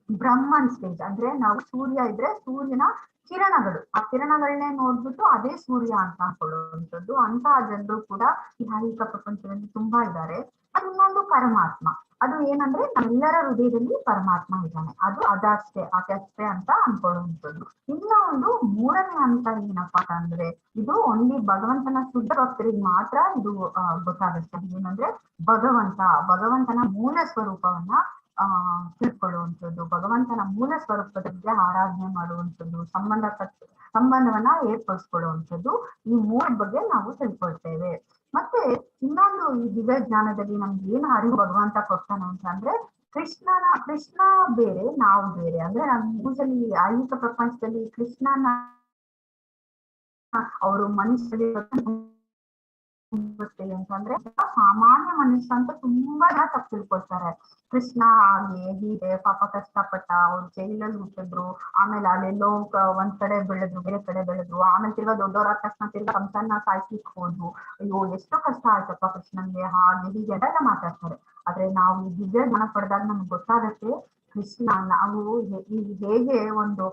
ಬ್ರಹ್ಮನ್ ಸ್ಟೇಜ್, ಅಂದ್ರೆ ನಾವು ಸೂರ್ಯ ಇದ್ರೆ ಸೂರ್ಯನ ಕಿರಣಗಳು, ಆ ಕಿರಣಗಳನ್ನೇ ನೋಡ್ಬಿಟ್ಟು ಅದೇ ಸೂರ್ಯ ಅಂತ ಅನ್ಕೊಳ್ಳುವಂಥದ್ದು. ಅಂತಹ ಜನರು ಕೂಡ ಈ ಐಹಿಕ ಪ್ರಪಂಚದಲ್ಲಿ ತುಂಬಾ ಇದ್ದಾರೆ. ಅದು ಇನ್ನೊಂದು ಪರಮಾತ್ಮ, ಅದು ಏನಂದ್ರೆ ನಮ್ಮೆಲ್ಲರ ಹೃದಯದಲ್ಲಿ ಪರಮಾತ್ಮ ಇದ್ದಾನೆ, ಅದಷ್ಟೇ ಅಂತ ಅನ್ಕೊಳ್ಳುವಂಥದ್ದು. ಇನ್ನ ಒಂದು 3ನೇ ಹಂತ ಏನಪ್ಪಾ ಅಂದ್ರೆ, ಇದು ಓನ್ಲಿ ಭಗವಂತನ ಶುದ್ಧ ಭಕ್ತರಿಗೆ ಮಾತ್ರ ಇದು ಗೊತ್ತಾಗುತ್ತೆ. ಏನಂದ್ರೆ ಭಗವಂತನ ಮೂಲ ಸ್ವರೂಪವನ್ನ ತಿಳ್ಕೊಳ್ಳುವಂಥದ್ದು, ಭಗವಂತನ ಮೂಲ ಸ್ವರೂಪದಲ್ಲಿ ಆರಾಧನೆ ಮಾಡುವಂಥದ್ದು, ಸಂಬಂಧವನ್ನ ಏರ್ಪಡಿಸ್ಕೊಳ್ಳುವಂಥದ್ದು, ಈ 3 ಬಗ್ಗೆ ನಾವು ತಿಳ್ಕೊಳ್ತೇವೆ. ಮತ್ತೆ ಇನ್ನೊಂದು ಈ ದಿವ್ಯ ಜ್ಞಾನದಲ್ಲಿ ನಮ್ಗೆ ಏನು ಅರಿವು ಭಗವಂತ ಕೊಡ್ತಾನೆ ಅಂತ ಅಂದ್ರೆ, ಕೃಷ್ಣ ಬೇರೆ ನಾವು ಬೇರೆ. ಅಂದ್ರೆ ನಮ್ ಯೂಸಲಿ ಐಹಿಕ ಪ್ರಪಂಚದಲ್ಲಿ ಕೃಷ್ಣನ ಅವರು ಮನುಷ್ಯರಿಗೆ ಅಂತಂದ್ರೆ ಸಾಮಾನ್ಯ ಮನುಷ್ಯ ಅಂತ ತುಂಬಾ ಜನ ತಪ್ಪು ತಿಳ್ಕೊಳ್ತಾರೆ. ಕೃಷ್ಣ ಹೀಗೆ ಪಾಪ ಕಷ್ಟಪಟ್ಟ, ಅವ್ರು ಜೈಲಲ್ಲಿ ಹುಟ್ಟಿದ್ರು, ಆಮೇಲೆ ಅಲ್ಲೆಲ್ಲೋ ಒಂದ್ ಕಡೆ ಬೆಳೆದ್ರು, ಬೇರೆ ಕಡೆ ಬೆಳೆದ್ರು, ಆಮೇಲೆ ತಿರ್ಗಾ ದೊಡ್ಡವರಾದ ತಕ್ಷಣ ತಿರ್ಗಾ ಕಂಸನ್ನ ಸಾಯ್ಲಿಕ್ಕೆ ಹೋದ್ರು, ಅಯ್ಯೋ ಎಷ್ಟು ಕಷ್ಟ ಆಯ್ತಪ್ಪ ಕೃಷ್ಣನ್ಗೆ, ಹಾಗೆ ಹೀಗೆ ಎಲ್ಲ ಮಾತಾಡ್ತಾರೆ. ಆದ್ರೆ ನಾವು ಈ ದಿವ್ಯ ಜ್ಞಾನ ಪಡೆದಾಗ ನಮ್ಗೆ ಗೊತ್ತಾಗತ್ತೆ ಕೃಷ್ಣ ನಾವು ಹೇಗೆ ಒಂದು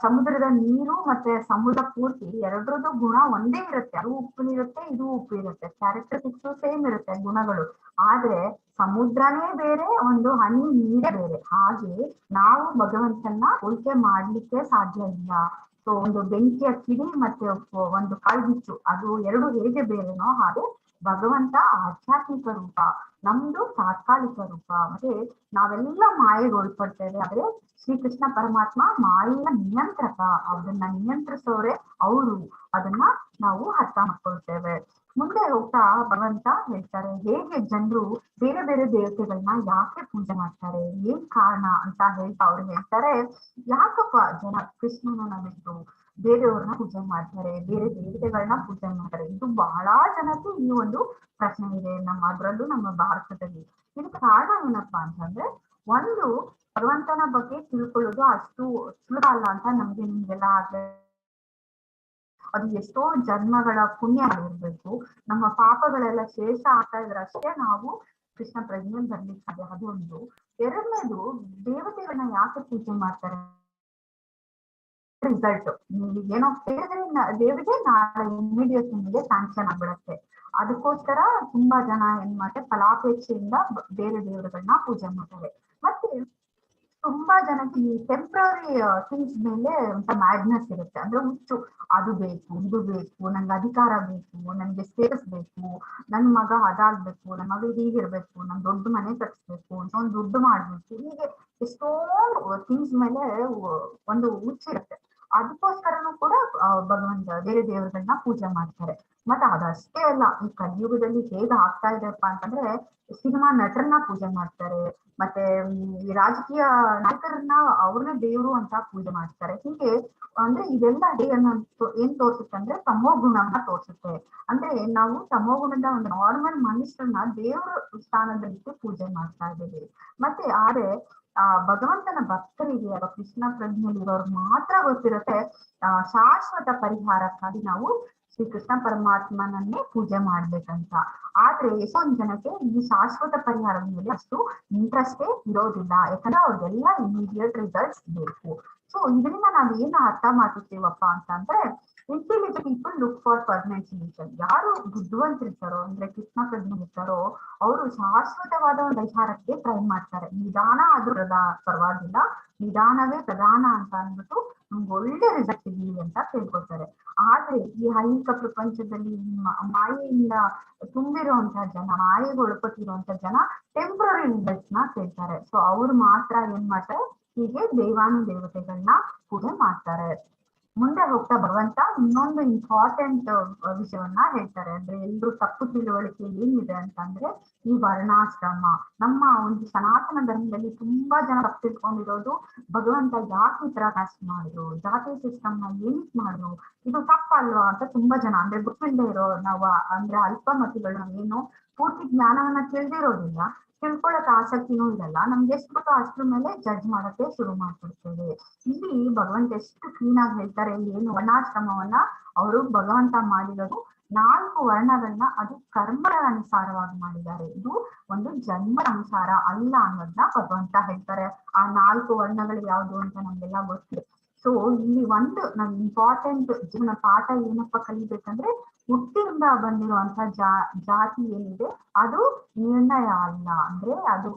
ಸಮುದ್ರದ ನೀರು ಮತ್ತೆ ಸಮುದ್ರ ಪೂರ್ತಿ ಎರಡರದ್ದು ಗುಣ ಒಂದೇ ಇರುತ್ತೆ. ಅದು ಉಪ್ಪಿರುತ್ತೆ, ಇದು ಉಪ್ಪು ಇರುತ್ತೆ, ಕ್ಯಾರೆಕ್ಟರಿಸ್ಟಿಕ್ಸ್ ಸೇಮ್ ಇರುತ್ತೆ ಗುಣಗಳು. ಆದ್ರೆ ಸಮುದ್ರನೇ ಬೇರೆ, ಒಂದು ಹನಿ ನೀರೇ ಬೇರೆ. ಹಾಗೆ ನಾವು ಭಗವಂತನ ಹೋಲಿಕೆ ಮಾಡ್ಲಿಕ್ಕೆ ಸಾಧ್ಯ ಇಲ್ಲ. ಸೊ ಒಂದು ಬೆಂಕಿಯ ಕಿಡಿ ಮತ್ತೆ ಒಂದು ಕಾಳ್ಗಿಚ್ಚು, ಅದು ಎರಡು ಹೇಗೆ ಬೇರೆನೋ ಹಾಗೆ ಭಗವಂತ ಆಧ್ಯಾತ್ಮಿಕ ರೂಪ, ನಮ್ದು ತಾತ್ಕಾಲಿಕ ರೂಪ. ಮತ್ತೆ ನಾವೆಲ್ಲ ಮಾಯೆಗೆ ಒಳಪಡ್ತೇವೆ, ಆದ್ರೆ ಶ್ರೀಕೃಷ್ಣ ಪರಮಾತ್ಮ ಮಾಯೆಯ ನಿಯಂತ್ರಕ, ಅದನ್ನ ನಿಯಂತ್ರಿಸೋರೆ ಅವರು. ಅದನ್ನ ನಾವು ಅರ್ಥ ಮಾಡ್ಕೊಳ್ತೇವೆ. ಮುಂದೆ ಹೋಗ್ತಾ ಭಗವಂತ ಹೇಳ್ತಾರೆ, ಹೇಗೆ ಜನರು ಬೇರೆ ಬೇರೆ ದೇವತೆಗಳನ್ನ ಯಾಕೆ ಪೂಜೆ ಮಾಡ್ತಾರೆ, ಏನ್ ಕಾರಣ ಅಂತ ಹೇಳ್ತಾ ಅವ್ರು ಹೇಳ್ತಾರೆ, ಯಾಕಪ್ಪ ಜನ ಕೃಷ್ಣನ ಬಿಟ್ಟು ಬೇರೆಯವ್ರನ್ನ ಪೂಜೆ ಮಾಡ್ತಾರೆ, ಬೇರೆ ದೇವತೆಗಳನ್ನ ಪೂಜೆ ಮಾಡ್ತಾರೆ? ಇದು ಬಹಳ ಜನಕ್ಕೆ ಈ ಒಂದು ಪ್ರಶ್ನೆ ಇದೆ, ಅದರಲ್ಲೂ ನಮ್ಮ ಭಾರತದಲ್ಲಿ. ಇದಕ್ಕೆ ಕಾರಣ ಏನಪ್ಪಾ ಅಂತಂದ್ರೆ, ಒಂದು ಭಗವಂತನ ಬಗ್ಗೆ ತಿಳ್ಕೊಳ್ಳೋದು ಅಷ್ಟು ಸುಲಭ ಅಲ್ಲ ಅಂತ ನಿಮ್ಗೆಲ್ಲ ಆದ್ರೆ ಅದು ಎಷ್ಟೋ ಜನ್ಮಗಳ ಪುಣ್ಯ ಇರ್ಬೇಕು. ನಮ್ಮ ಪಾಪಗಳೆಲ್ಲ ಶೇಷ ಆಗ್ತಾ ಇದ್ರೆ ಅಷ್ಟೇ ನಾವು ಕೃಷ್ಣ ಪ್ರಜ್ಞೆ ಬರ್ಲಿಕ್ಕೆ ಸಾಧ್ಯ. ಅದು ಒಂದು. ಎರಡನೇದು, ದೇವತೆಗಳನ್ನ ಯಾಕೆ ಪೂಜೆ ಮಾಡ್ತಾರೆ? ರಿಸಲ್ಟ್ ಏನೋ ಕೇಳಿದ್ರೆ ದೇವರಿಗೆ ನಾಳೆ ಇಮಿಡಿಯೇಟ್ ನಿಮಗೆ ಸ್ಯಾಂಕ್ಷನ್ ಆಗ್ಬಿಡತ್ತೆ. ಅದಕ್ಕೋಸ್ಕರ ತುಂಬಾ ಜನ ಏನ್ ಮಾಡ್ತಾರೆ, ಫಲಾಪೇಕ್ಷೆಯಿಂದ ಬೇರೆ ದೇವರುಗಳನ್ನ ಪೂಜೆ ಮಾಡ್ತಾರೆ. ಮತ್ತೆ ತುಂಬಾ ಜನಕ್ಕೆ ಈ ಟೆಂಪ್ರರಿ ಥಿಂಗ್ಸ್ ಮೇಲೆ ಅಂತ ಮ್ಯಾಡ್ನೆಸ್ ಇರುತ್ತೆ, ಅಂದ್ರೆ ಹುಚ್ಚು. ಅದು ಬೇಕು, ಇದು ಬೇಕು, ನನ್ಗೆ ಅಧಿಕಾರ ಬೇಕು, ನನ್ಗೆ ಸ್ಟೇಟಸ್ ಬೇಕು, ನನ್ ಮಗ ಅದಾಗ್ಬೇಕು, ನನ್ನ ಮಗ ಹೀಗಿರ್ಬೇಕು, ನನ್ ದೊಡ್ಡ ಮನೆ ಕಟ್ಸ್ಬೇಕು, ಒಂದು ದುಡ್ಡು ಮಾಡ್ಬೇಕು, ಹೀಗೆ ಎಷ್ಟೊಂದು ಥಿಂಗ್ಸ್ ಮೇಲೆ ಒಂದು ಹುಚ್ಚಿರುತ್ತೆ. ಅದಕ್ಕೋಸ್ಕರನು ಕೂಡ ಭಗವಂತ ಬೇರೆ ದೇವರುಗಳನ್ನ ಪೂಜೆ ಮಾಡ್ತಾರೆ. ಮತ್ತೆ ಅದಷ್ಟೇ ಅಲ್ಲ, ಈ ಕಲಿಯುಗದಲ್ಲಿ ಹೇಗೆ ಆಗ್ತಾ ಇದೆಪ್ಪ ಅಂತಂದ್ರೆ, ಸಿನಿಮಾ ನಟರನ್ನ ಪೂಜೆ ಮಾಡ್ತಾರೆ, ಮತ್ತೆ ಈ ರಾಜಕೀಯ ನಾಯಕರನ್ನ ಅವ್ರನ್ನ ದೇವ್ರು ಅಂತ ಪೂಜೆ ಮಾಡ್ತಾರೆ. ಹೀಗೆ ಅಂದ್ರೆ ಇದೆಲ್ಲ ಏನ್ ತೋರ್ಸುತ್ತೆ ಅಂದ್ರೆ ತಮೋ ಗುಣವನ್ನ ತೋರ್ಸುತ್ತೆ. ಅಂದ್ರೆ ನಾವು ತಮೋ ಗುಣದ ಒಂದು ನಾರ್ಮಲ್ ಮನುಷ್ಯರನ್ನ ದೇವ್ರ ಸ್ಥಾನದಲ್ಲಿ ಪೂಜೆ ಮಾಡ್ತಾ ಇದ್ದೀವಿ. ಮತ್ತೆ ಆದ್ರೆ ಭಗವಂತನ ಭಕ್ತರಿಗೆ ಅಥವಾ ಕೃಷ್ಣ ಪ್ರಜ್ಞೆಯಲ್ಲಿರೋರ್ಗೆ ಮಾತ್ರ ಗೊತ್ತಿರುತ್ತೆ ಶಾಶ್ವತ ಪರಿಹಾರಕ್ಕಾಗಿ ನಾವು ಶ್ರೀಕೃಷ್ಣ ಪರಮಾತ್ಮನನ್ನೇ ಪೂಜೆ ಮಾಡ್ಬೇಕಂತ. ಆದ್ರೆ ಎಷ್ಟೊಂದು ಜನಕ್ಕೆ ಈ ಶಾಶ್ವತ ಪರಿಹಾರದ ಮೇಲೆ ಅಷ್ಟು ಇಂಟ್ರೆಸ್ಟೇ ಇರೋದಿಲ್ಲ, ಯಾಕಂದ್ರೆ ಅವ್ರಿಗೆಲ್ಲ ಇಮಿಡಿಯೇಟ್ ರಿಸಲ್ಟ್ಸ್ ಬೇಕು. ಸೊ ಇದರಿಂದ ನಾವ್ ಏನ್ ಅರ್ಥ ಮಾಡ್ತೀವಪ್ಪ ಅಂತಂದ್ರೆ, intelligent people look for permanent solution. ಯಾರು ಬುದ್ಧಿವಂತರಿರ್ತಾರೋ ಅಂದ್ರೆ ಕೃಷ್ಣ ಪ್ರಜ್ಞೆ ಇರ್ತಾರೋ ಅವರು ಶಾಶ್ವತವಾದ ಒಂದು ಪರಿಹಾರಕ್ಕೆ ಟ್ರೈ ಮಾಡ್ತಾರೆ. ನಿಧಾನ ಆದ್ರೂ ಪರವಾಗಿಲ್ಲ, ನಿಧಾನವೇ ಪ್ರಧಾನ ಅಂತ ಅಂದ್ಬಿಟ್ಟು ನಮ್ಗೆ ಒಳ್ಳೆ ರಿಸಲ್ಟ್ ಇರ್ಲಿ ಅಂತ ಕೇಳ್ಕೊತಾರೆ. ಆದ್ರೆ ಈ ಐಹಿಕ ಪ್ರಪಂಚದಲ್ಲಿ ಮಾಯೆಯಿಂದ ತುಂಬಿರುವಂತಹ ಜನ, ಮಾಯೆಗೆ ಒಳಪಟ್ಟಿರುವಂತ ಜನ ಟೆಂಪ್ರರಿ ರಿಸಲ್ಟ್ಸ್ ನ ಕೇಳ್ತಾರೆ. ಸೊ ಅವ್ರು ಮಾತ್ರ ಏನ್ ಮಾಡ್ತಾರೆ, ಹೀಗೆ ದೇವಾನುದೇವತೆಗಳನ್ನ ಪೂಜೆ ಮಾಡ್ತಾರೆ. ಮುಂದೆ ಹೋಗ್ತಾ ಭಗವಂತ ಇನ್ನೊಂದು ಇಂಪಾರ್ಟೆಂಟ್ ವಿಷಯವನ್ನ ಹೇಳ್ತಾರೆ. ಅಂದ್ರೆ ಎಲ್ರು ತಪ್ಪು ತಿಳುವಳಿಕೆ ಏನಿದೆ ಅಂತಂದ್ರೆ, ಈ ವರ್ಣಾಶ್ರಮ ನಮ್ಮ ಒಂದು ಸನಾತನ ಧರ್ಮದಲ್ಲಿ ತುಂಬಾ ಜನ ತಪ್ಪು ತಿಳ್ಕೊಂಡಿರೋದು, ಭಗವಂತ ಯಾಕೆ ಈ ತರ ಕಾಸ್ಟ್ ಮಾಡಿದ್ರು, ಜಾತಿ ಸಿಸ್ಟಮ್ ನ ಏನಕ್ ಮಾಡಿದ್ರು, ಇದು ತಪ್ಪಲ್ವಾ ಅಂತ ತುಂಬಾ ಜನ, ಅಂದ್ರೆ ಗೊತ್ತಿಲ್ಲದೆ ಇರೋ ನಾವು ಅಂದ್ರೆ ಅಲ್ಪಮತಿಗಳು, ಏನು ಪೂರ್ತಿ ಜ್ಞಾನವನ್ನ ತಿಳಿದಿರೋದಿಲ್ಲ, ತಿಳ್ಕೊಳಕ್ ಆಸಕ್ತಿನೂ ಇರಲ್ಲ, ನಮ್ಗೆ ಎಷ್ಟು ಗೊತ್ತೋ ಅಷ್ಟ್ರ ಮೇಲೆ ಜಡ್ಜ್ ಮಾಡಕ್ಕೆ ಶುರು ಮಾಡ್ಬಿಡ್ತೇವೆ. ಇಲ್ಲಿ ಭಗವಂತ ಎಷ್ಟು ಕ್ಲೀನ್ ಆಗಿ ಹೇಳ್ತಾರೆ, ಏನು ವರ್ಣಾಶ್ರಮವನ್ನ ಅವರು ಭಗವಂತ ಮಾಡಿರೋದು 4 ವರ್ಣಗಳನ್ನ ಅದು ಕರ್ಮದ ಅನುಸಾರವಾಗಿ ಮಾಡಿದ್ದಾರೆ, ಇದು ಒಂದು ಜನ್ಮ ಅನುಸಾರ ಅಲ್ಲ ಅನ್ನೋದನ್ನ ಭಗವಂತ ಹೇಳ್ತಾರೆ. ಆ 4 ವರ್ಣಗಳು ಯಾವ್ದು ಅಂತ ನಮ್ಗೆಲ್ಲ ಗೊತ್ತಿದೆ. ಸೊ ಇಲ್ಲಿ ಒಂದು ನಾವ್ ಇಂಪಾರ್ಟೆಂಟ್ ಜೀವನ ಪಾಠ ಏನಪ್ಪ ಕಲಿಬೇಕಂದ್ರೆ, ಹುಟ್ಟಿನಿಂದ ಬಂದಿರುವಂತ ಜಾತಿ ಏನಿದೆ ಅದು ನಿರ್ಣಯ ಅಲ್ಲ, ಅಂದ್ರೆ ಅದು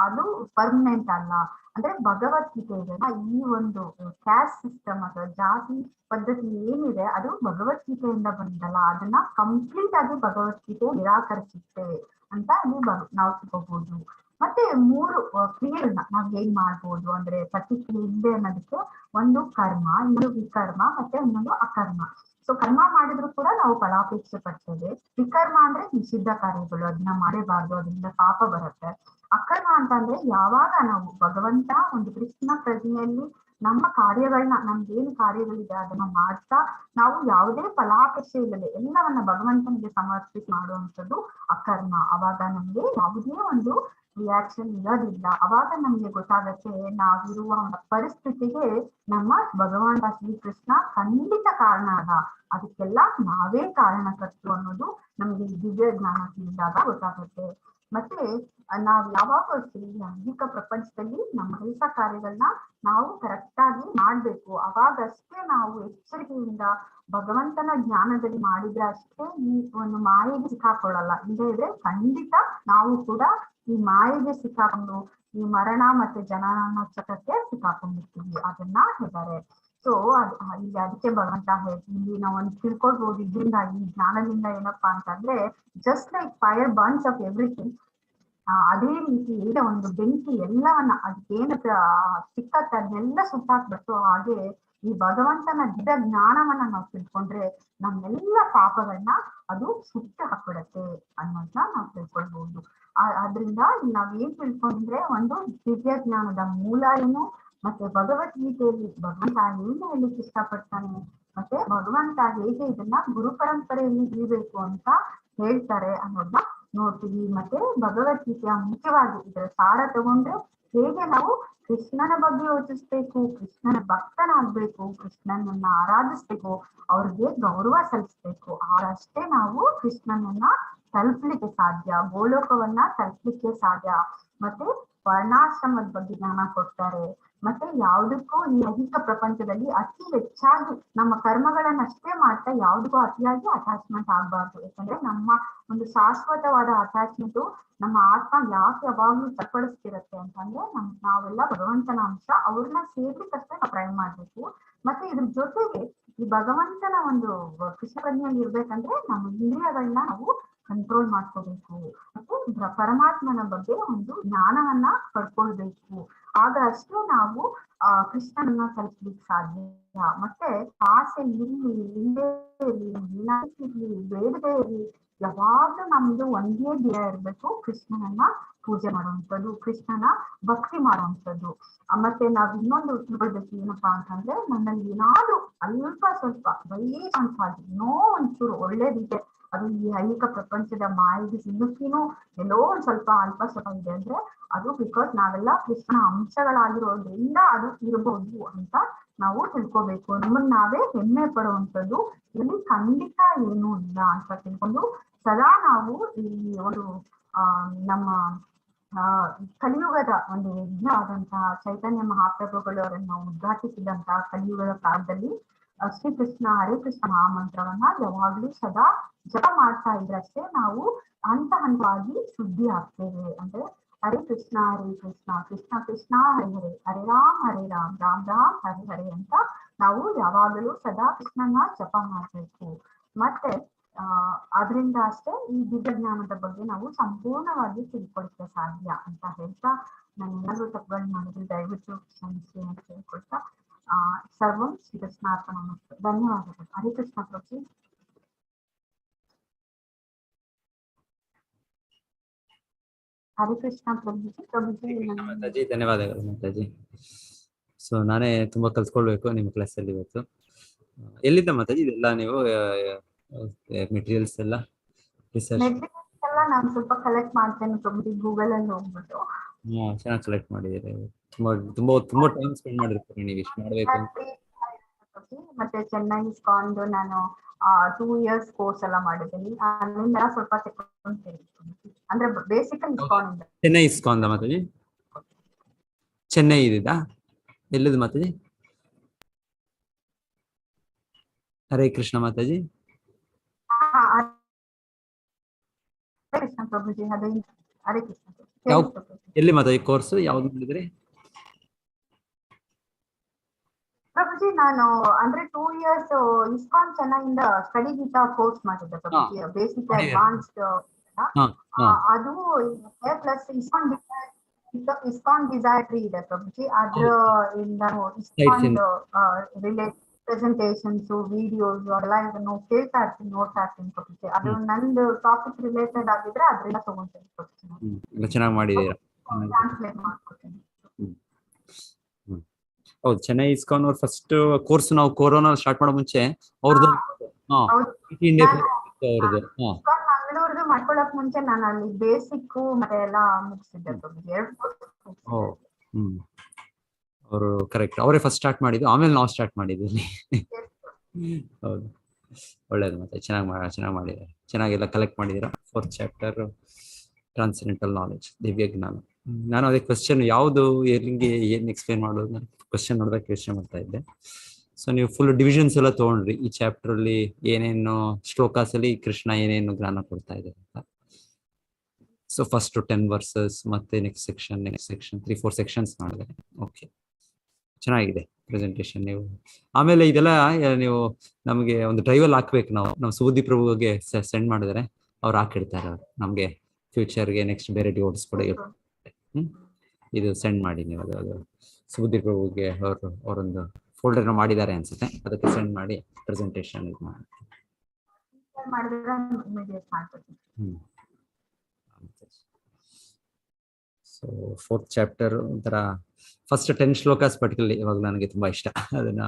ಅದು ಪರ್ಮನೆಂಟ್ ಅಲ್ಲ. ಅಂದ್ರೆ ಭಗವದ್ಗೀತೆ ಇದೆ, ಈ ಒಂದು ಕ್ಯಾಸ್ಟ್ ಸಿಸ್ಟಮ್ ಅಥವಾ ಜಾತಿ ಪದ್ಧತಿ ಏನಿದೆ ಅದು ಭಗವದ್ಗೀತೆಯಿಂದ ಬಂದಲ್ಲ, ಅದನ್ನ ಕಂಪ್ಲೀಟ್ ಆಗಿ ಭಗವದ್ಗೀತೆ ನಿರಾಕರಿಸುತ್ತೆ ಅಂತ ಅಲ್ಲಿ ನಾವು ತಗೋಬಹುದು. ಮತ್ತೆ 3 ಕ್ರಿಯೆಗಳನ್ನ ನಾವ್ ಹೇಗ್ ಮಾಡ್ಬೋದು ಅಂದ್ರೆ, ಪ್ರತಿಕ್ರಿಯೆ ಇದೆ ಅನ್ನೋದಕ್ಕೆ ಒಂದು ಕರ್ಮ, ಇನ್ನೊಂದು ವಿಕರ್ಮ, ಮತ್ತೆ ಇನ್ನೊಂದು ಅಕರ್ಮ. ಸೊ ಕರ್ಮ ಮಾಡಿದ್ರು ಕೂಡ ನಾವು ಫಲಾಪೇಕ್ಷೆ ಪಡ್ತೇವೆ. ವಿಕರ್ಮ ಅಂದ್ರೆ ನಿಷಿದ್ಧ ಕಾರ್ಯಗಳು, ಅದನ್ನ ಮಾಡೇಬಾರ್ದು, ಅದರಿಂದ ಪಾಪ ಬರುತ್ತೆ. ಅಕರ್ಮ ಅಂತಂದ್ರೆ ಯಾವಾಗ ನಾವು ಭಗವಂತ ಒಂದು ಕೃಷ್ಣ ಪ್ರಜ್ಞೆಯಲ್ಲಿ ನಮ್ಮ ಕಾರ್ಯಗಳನ್ನ, ನಮ್ಗೇನು ಕಾರ್ಯಗಳಿದೆ ಅದನ್ನ ಮಾಡ್ತಾ ನಾವು ಯಾವುದೇ ಫಲಾಪೇಕ್ಷೆ ಇಲ್ಲದೆ ಎಲ್ಲವನ್ನ ಭಗವಂತನಿಗೆ ಸಮರ್ಪಿಸಿ ಮಾಡುವಂಥದ್ದು ಅಕರ್ಮ. ಅವಾಗ ನಮ್ಗೆ ಯಾವುದೇ ಒಂದು ರಿಯಾಕ್ಷನ್ ಇರೋದಿಲ್ಲ. ಅವಾಗ ನಮ್ಗೆ ಗೊತ್ತಾಗತ್ತೆ ನಾವಿರುವ ಪರಿಸ್ಥಿತಿಗೆ ನಮ್ಮ ಭಗವಂತ ಶ್ರೀಕೃಷ್ಣ ಖಂಡಿತ ಕಾರಣ ಅದ, ಅದಕ್ಕೆಲ್ಲ ನಾವೇ ಕಾರಣಕರ್ತರು ಅನ್ನೋದು ನಮ್ಗೆ ದಿವ್ಯ ಜ್ಞಾನ ತಿಳಿದಾಗ ಗೊತ್ತಾಗುತ್ತೆ. ಮತ್ತೆ ನಾವು ಯಾವಾಗಲೂ ಅಷ್ಟೇ ಈ ಆಧುನಿಕ ಪ್ರಪಂಚದಲ್ಲಿ ನಮ್ಮ ಕೆಲಸ ಕಾರ್ಯಗಳನ್ನ ನಾವು ಕರೆಕ್ಟ್ ಆಗಿ ಮಾಡ್ಬೇಕು. ಅವಾಗಷ್ಟೇ ನಾವು ಎಚ್ಚರಿಕೆಯಿಂದ ಭಗವಂತನ ಜ್ಞಾನದಲ್ಲಿ ಮಾಡಿದ್ರೆ ಅಷ್ಟೇ ಈ ಒಂದು ಮಾಯೆಗೆ ಸಿಕ್ಕಾಕೊಳ್ಳಲ್ಲ. ಇಲ್ಲದೇ ಇದ್ರೆ ಖಂಡಿತ ನಾವು ಕೂಡ ಈ ಮಾಯೆಗೆ ಸಿಕ್ಕಾಕೊಂಡು ಈ ಮರಣ ಮತ್ತೆ ಜನನ ಚಕ್ರಕ್ಕೆ ಸಿಕ್ಕಾಕೊಂಡಿರ್ತೀವಿ. ಅದನ್ನ ಹೇಳ್ತಾರೆ. ಸೊ ಇಲ್ಲಿ ಅದಕ್ಕೆ ಭಗವಂತ ಇಲ್ಲಿ ನಾವು ಒಂದು ತಿಳ್ಕೊಳ್ಬಹುದು. ಇದರಿಂದ ಈ ಜ್ಞಾನದಿಂದ ಏನಪ್ಪಾ ಅಂತಂದ್ರೆ just like fire burns of everything, ಅದೇ ರೀತಿ ಒಂದು ಬೆಂಕಿ ಎಲ್ಲವನ್ನ ಅದಕ್ಕೇನು ಸಿಕ್ಕತ್ತೆ ಅದನ್ನೆಲ್ಲ ಸುಟ್ಟಾಕ್ಬಿಟ್ಟು, ಹಾಗೆ ಈ ಭಗವಂತನ ದಿವ್ಯ ಜ್ಞಾನವನ್ನ ನಾವು ತಿಳ್ಕೊಂಡ್ರೆ ನಮ್ಮೆಲ್ಲ ಪಾಪಗಳನ್ನ ಅದು ಸುಟ್ಟು ಹಾಕ್ಬಿಡತ್ತೆ ಅನ್ನೋದನ್ನ ನಾವು ತಿಳ್ಕೊಳ್ಬಹುದು. ಆದ್ರಿಂದ ನಾವೇನ್ ತಿಳ್ಕೊಂಡ್ರೆ ಒಂದು ದಿವ್ಯ ಜ್ಞಾನದ ಮೂಲ ಏನು, ಮತ್ತೆ ಭಗವದ್ಗೀತೆಯಲ್ಲಿ ಭಗವಂತ ಏನು ಹೇಳಲಿಕ್ಕೆ ಇಷ್ಟಪಡ್ತಾನೆ, ಮತ್ತೆ ಭಗವಂತ ಹೇಗೆ ಇದನ್ನ ಗುರು ಪರಂಪರೆಯಲ್ಲಿ ಇರಬೇಕು ಅಂತ ಹೇಳ್ತಾರೆ ಅನ್ನೋದನ್ನ ನೋಡ್ತೀವಿ. ಮತ್ತೆ ಭಗವದ್ಗೀತೆಯ ಮುಖ್ಯವಾಗಿ ಇದರ ಸಾರ ತಗೊಂಡ್ರೆ ಹೇಗೆ ನಾವು ಕೃಷ್ಣನ ಬಗ್ಗೆ ಯೋಚಿಸ್ಬೇಕು, ಕೃಷ್ಣನ ಭಕ್ತನಾಗ್ಬೇಕು, ಕೃಷ್ಣನನ್ನ ಆರಾಧಿಸ್ಬೇಕು, ಅವ್ರಿಗೆ ಗೌರವ ಸಲ್ಲಿಸ್ಬೇಕು. ಅಷ್ಟೇ ನಾವು ಕೃಷ್ಣನನ್ನ ತಲುಪಲಿಕ್ಕೆ ಸಾಧ್ಯ, ಗೋಲೋಕವನ್ನ ತಲುಪಲಿಕ್ಕೆ ಸಾಧ್ಯ. ಮತ್ತೆ ವರ್ಣಾಶ್ರಮದ ಬಗ್ಗೆ ಜ್ಞಾನ ಕೊಡ್ತಾರೆ. ಮತ್ತೆ ಯಾವುದಕ್ಕೂ ಈ ಐಹಿಕ ಪ್ರಪಂಚದಲ್ಲಿ ಅತಿ ಹೆಚ್ಚಾಗಿ ನಮ್ಮ ಕರ್ಮಗಳನ್ನಷ್ಟೇ ಮಾಡ್ತಾ ಯಾವುದಕ್ಕೂ ಅತಿಯಾಗಿ ಅಟ್ಯಾಚ್ಮೆಂಟ್ ಆಗ್ಬಾರ್ದು. ಯಾಕಂದ್ರೆ ನಮ್ಮ ಒಂದು ಶಾಶ್ವತವಾದ ಅಟ್ಯಾಚ್ಮೆಂಟ್ ನಮ್ಮ ಆತ್ಮ ಯಾಕೆ ಯಾವಾಗ್ಲೂ ಚಪ್ಪಡಿಸ್ತಿರತ್ತೆ ಅಂತಂದ್ರೆ ನಾವೆಲ್ಲ ಭಗವಂತನ ಅಂಶ, ಅವ್ರನ್ನ ಸೇರ್ಲಿಕ್ಕಷ್ಟೇ ನಾವು ಟ್ರೈ ಮಾಡ್ಬೇಕು. ಮತ್ತೆ ಇದ್ರ ಜೊತೆಗೆ ಈ ಭಗವಂತನ ಒಂದು ಕೃಷ್ಣ ಪ್ರಜ್ಞೆಯಲ್ಲಿ ಇರ್ಬೇಕಂದ್ರೆ ನಮ್ಮ ಇಂದ್ರಿಯಗಳನ್ನ ನಾವು ಕಂಟ್ರೋಲ್ ಮಾಡ್ಕೋಬೇಕು. ಮತ್ತೆ ಪರಮಾತ್ಮನ ಬಗ್ಗೆ ಒಂದು ಜ್ಞಾನವನ್ನ ಪಡ್ಕೊಳ್ಬೇಕು. ಆಗ ಅಷ್ಟೇ ನಾವು ಕೃಷ್ಣನನ್ನ ತಲುಪಲಿಕ್ಕೆ ಸಾಧ್ಯ. ಮತ್ತೆ ಆಸೆ ಇರ್ಲಿ ಇಲ್ಲೇ ಇರ್ಲಿ ಇರ್ಲಿ ಬೇಡದೇ ಇರ್ಲಿ ಯಾವಾಗ್ಲೂ ನಮ್ದು ಒಂದೇ ದಿನ ಇರ್ಬೇಕು ಕೃಷ್ಣನನ್ನ ಪೂಜೆ ಮಾಡುವಂಥದ್ದು, ಕೃಷ್ಣನ ಭಕ್ತಿ ಮಾಡುವಂಥದ್ದು. ಮತ್ತೆ ನಾವ್ ಇನ್ನೊಂದು ತಿಳ್ಕೊಳ್ಬೇಕು ಏನಪ್ಪಾ ಅಂತಂದ್ರೆ ನನ್ನಲ್ಲಿ ಏನಾದ್ರೂ ಅಲ್ಪ ಸ್ವಲ್ಪ ಬೈ ಚಾನ್ಸ್ ಆಗಿ ಒಂಚೂರು ಒಳ್ಳೇದಿದೆ, ಅದು ಈ ಐಹಿಕ ಪ್ರಪಂಚದ ಮಾಯಿಗೆ ಸಿಲುಕಿನೂ ಎಲ್ಲೋ ಒಂದ್ ಸ್ವಲ್ಪ ಅಲ್ಪ ಸ್ವಲ್ಪ ಇದೆ ಅಂದ್ರೆ ಅದು ಬಿಕಾಸ್ ನಾವೆಲ್ಲ ಕೃಷ್ಣನ ಅಂಶಗಳಾಗಿರೋದ್ರಿಂದ ಅದು ಇರಬಹುದು ಅಂತ ನಾವು ತಿಳ್ಕೊಬೇಕು. ನಮ್ಮನ್ನ ನಾವೇ ಹೆಮ್ಮೆ ಪಡುವಂಥದ್ದು ಇಲ್ಲಿ ಖಂಡಿತ ಏನೂ ಇಲ್ಲ ಅಂತ ತಿಳ್ಕೊಂಡು ಸದಾ ನಾವು ಈ ಒಂದು ನಮ್ಮ ಕಲಿಯುಗದ ಒಂದು ಯಜ್ಞ ಆದಂತಹ ಚೈತನ್ಯ ಮಹಾಪ್ರಭುಗಳು ಅವರನ್ನು ಉದ್ಘಾಟಿಸಿದಂತಹ ಕಲಿಯುಗದ ಕಾಲದಲ್ಲಿ ಶ್ರೀಕೃಷ್ಣ ಹರೇ ಕೃಷ್ಣ ಮಹಾಮಂತ್ರವನ್ನ ಯಾವಾಗ್ಲೂ ಸದಾ ಜಪ ಮಾಡ್ತಾ ಇದ್ರಷ್ಟೇ ನಾವು ಹಂತ ಹಂತವಾಗಿ ಶುದ್ಧಿ ಆಗ್ತೇವೆ. ಅಂದ್ರೆ ಹರೇ ಕೃಷ್ಣ ಕೃಷ್ಣ ಕೃಷ್ಣ ಹರೇ ಹರೇ, ಹರೇ ರಾಮ್ ರಾಮ್ ರಾಮ್ ಹರೇ ಹರೇ ಅಂತ ನಾವು ಯಾವಾಗಲೂ ಸದಾ ಕೃಷ್ಣನ ಜಪ ಮಾಡ್ಬೇಕು. ಮತ್ತೆ ಅದರಿಂದ ಅಷ್ಟೇ ಈ ದಿವ್ಯ ಜ್ಞಾನದ ಬಗ್ಗೆ ನಾವು ಸಂಪೂರ್ಣವಾಗಿ ತಿಳ್ಕೊಳ್ಕೆ ಸಾಧ್ಯ ಅಂತ ಹೇಳ್ತಾ, ನಾನು ಏನಾದ್ರು ತಪ್ಪುಗಳು ಮಾಡಿದ್ರೆ ದಯವಿಟ್ಟು ಕ್ಷಮಿಸಿ ಅಂತ ಹೇಳ್ಕೊಳ್ತಾ ಸರ್ವಂ ಶ್ರೀಕೃಷ್ಣಾರ್ಪಣ ಮಸ್ತು. ಧನ್ಯವಾದಗಳು. ಹರೇ ಕೃಷ್ಣ ಪ್ರಭು. ಹರೇ ಕೃಷ್ಣ ಪ್ರಭುಜಿ. ಮಾತಾಜಿ ಧನ್ಯವಾದಗಳು ಮಾತಾಜಿ. ಸೊ ನಾನೇ ತುಂಬಾ ಕಲ್ತ್ಕೊಳ್ಬೇಕು ನಿಮ್ಮ ಕ್ಲಾಸ್ ಅಲ್ಲಿ ಇವತ್ತು. ಎಲ್ಲಿಂದ ಮಾತಾಜಿ ಇದೆಲ್ಲ ನೀವು ಮೆಟೀರಿಯಲ್ಸ್ ಎಲ್ಲ ನಾನು ಸ್ವಲ್ಪ ಕಲೆಕ್ಟ್ ಮಾಡ್ತೇನೆ ಪ್ರಭುಜಿ, ಗೂಗಲ್ ಅಲ್ಲಿ ಹೋಗ್ಬಿಟ್ಟು. ಚೆನ್ನಾಗಿ ಕಲೆಕ್ಟ್ ಮಾಡಿದ್ದೀರಿ. ತುಂಬಾ ಟೈಮ್ ಸ್ಪೆಂಡ್ ಮಾಡಿರ್ತೀರಿ ನೀವು ಇಷ್ಟು ಮಾಡ್ಬೇಕು ಅಂತ. ಮತ್ತೆ ಚೆನ್ನೈ ಇಸ್ಕಾನ್ದು ನಾನು 2 years ಕೋರ್ಸ್ ಎಲ್ಲ ಮಾಡಿದ್ದೀನಿ. ಅಲ್ಲಿಂದ ಸ್ವಲ್ಪ ತಗೊಂತೀನಿ ಅಂದ್ರೆ ಬೇಸಿಕಲಿ ಇಸ್ಕಾನ್ ಇಂದ. ಚೆನ್ನೈ ಇಸ್ಕಾನ್ ಮಾತಾಜಿ? ಚೆನ್ನೈ ಇದಾ? ಎಲ್ಲಿದೆ ಮಾತಾಜಿ? ಹರೇ ಕೃಷ್ಣ ಮಾತಾಜಿ. ಹರೇ ಕೃಷ್ಣ ಪ್ರಭುಜಿ. ಹರೇ ಕೃಷ್ಣ. ಎಲ್ಲಿ ಮಾತಾಜಿ ಕೋರ್ಸ್ ಯಾವ್ದು ಮಾಡಿದ್ರಿ ಪ್ರಭುಜಿ? ನಾನು ಅಂದ್ರೆ 2 years ಇಸ್ಕಾನ್ ಚೆನ್ನೈಯಿಂದ ಸ್ಟಡಿ ಗೀತಾ ಕೋರ್ಸ್ ಮಾಡಿದ್ದೆ ಪ್ರಭುಜಿ. ಬೇಸಿಕ್ ಅಡ್ವಾನ್ಸ್ಡ್ ಅದು ಪ್ಲಸ್ ಇಸ್ಕಾನ್ ಡಿಸೈಟ್ರಿ ಇದೆ ಪ್ರಭುಜಿ. ಅದ್ರ ಇಸ್ಕಾನ್ ರಿಲೇಟೆಡ್ ಪ್ರೆಸೆಂಟೇಷನ್ಸ್ ವಿಡಿಯೋಸ್ ಅದೆಲ್ಲ ಇದನ್ನು ಕೇಳ್ತಾ ಇರ್ತೀನಿ, ನೋಡ್ತಾ ಇರ್ತೀನಿ ಪ್ರಭುಜಿ. ಅದು ನಂದು ಟಾಪಿಕ್ ರಿಲೇಟೆಡ್ ಆಗಿದ್ರೆ ಅದರಿಂದ ತಗೊಂತೀನಿ ಪ್ರಭುಜಿ. ಚೆನ್ನಾಗಿ ಮಾಡಿದೀರಾ. ಟ್ರಾನ್ಸ್ಲೇಟ್ ಮಾಡ್ಕೊತೀನಿ. ಹೌದು, ಚೆನ್ನೈ ಇಸ್ಕಾನ್ ಅವ್ರ ಫಸ್ಟ್ ಕೋರ್ಸ್ ನಾವು ಕೊರೋನಾ ಸ್ಟಾರ್ಟ್ ಮಾಡೋ ಮುಂಚೆ ಅವ್ರದ್ದು ಮಂಗಳೂರ್ದು ಮಾಡ್ಕೊಳಕ್ ಮುಂಚೆ ನಾನು ಅಲ್ಲಿ ಬೇಸಿಕ್ ಮತ್ತೆ ಎಲ್ಲ ಮುಗಿಸಿದ್ದೆ. ಅವರು ಕರೆಕ್ಟ್ ಅವರೇ ಫಸ್ಟ್ ಸ್ಟಾರ್ಟ್ ಮಾಡಿದ್ದು, ಆಮೇಲೆ ನಾವು ಸ್ಟಾರ್ಟ್ ಮಾಡಿದ್ದೀವಿ. ಹೌದು, ಒಳ್ಳೇದು. ಮತ್ತೆ ಚೆನ್ನಾಗಿ ಮಾಡಿದ್ದಾರೆ, ಚೆನ್ನಾಗೆಲ್ಲ ಕಲೆಕ್ಟ್ ಮಾಡಿದ್ದೀರಾ. 4th ಚಾಪ್ಟರ್ ಟ್ರಾನ್ಸೆಂಡೆಂಟಲ್ ನಾಲೆಜ್, ದಿವ್ಯ ಜ್ಞಾನ. ನಾನು ಅದೇ ಕ್ವಶನ್ ಯಾವುದು ಎಲ್ಲಿಗೆ ಏನ್ ಎಕ್ಸ್ಪ್ಲೇನ್ ಮಾಡೋದು ನಾನು ಕ್ವಶನ್ ನೋಡಿದಾಗ ಯೋಚನೆ ಮಾಡ್ತಾ ಇದ್ದೆ. ಸೊ ನೀವು ಫುಲ್ ಡಿವಿಷನ್ಸ್ ಎಲ್ಲ ತಗೊಂಡ್ರಿ, ಈ ಚಾಪ್ಟರ್ ಅಲ್ಲಿ ಏನೇನು ಶ್ಲೋಕಾಸ್ ಅಲ್ಲಿ ಕೃಷ್ಣ ಏನೇನು ಜ್ಞಾನ ಕೊಡ್ತಾ ಇದೆ ಅಂತ. ಸೊ ಫಸ್ಟ್ 10 ವರ್ಸಸ್, ಮತ್ತೆ ನೆಕ್ಸ್ಟ್ ಸೆಕ್ಷನ್ 3-4 ಸೆಕ್ಷನ್ಸ್ ಮಾಡಿದೆ. ಓಕೆ, ಚೆನ್ನಾಗಿದೆ ಪ್ರೆಸೆಂಟೇಶನ್. ನೀವು ಆಮೇಲೆ ಇದೆಲ್ಲ ನೀವು ನಮಗೆ ಒಂದು ಡ್ರೈವಲ್ಲಿ ಹಾಕ್ಬೇಕು. ನಾವು ಸುಬುದ್ದಿ ಪ್ರಭುಗೆ ಸೆಂಡ್ ಮಾಡಿದರೆ ಅವ್ರು ಹಾಕಿಡ್ತಾರೆ. ಅವ್ರು ನಮಗೆ ಫ್ಯೂಚರ್ಗೆ ನೆಕ್ಸ್ಟ್ ಬೇರೆ ಡಿವೋರ್ಸ್ ಕೂಡ ಇರುತ್ತೆ. ಇದು ಸೆಂಡ್ ಮಾಡಿ ನೀವು. ಅದು ಸುಬುದ್ದಿ ಪ್ರಭುಗೆ ಅವರೊಂದು ಫೋಲ್ಡರ್ನ ಮಾಡಿದ್ದಾರೆ ಅನ್ಸುತ್ತೆ, ಅದಕ್ಕೆ ಸೆಂಡ್ ಮಾಡಿ ಪ್ರೆಸೆಂಟೇಶನ್ ಇದು ಮಾಡಿ. ಸೊ 4th ಚಾಪ್ಟರ್ ಒಂಥರ ಫಸ್ಟ್ 10 ಶ್ಲೋಕಾಸ್ ಪರ್ಟಿಕ್ಯುಲರ್ಲಿ ಇವಾಗ ನನಗೆ ತುಂಬಾ ಇಷ್ಟ. ಅದನ್ನ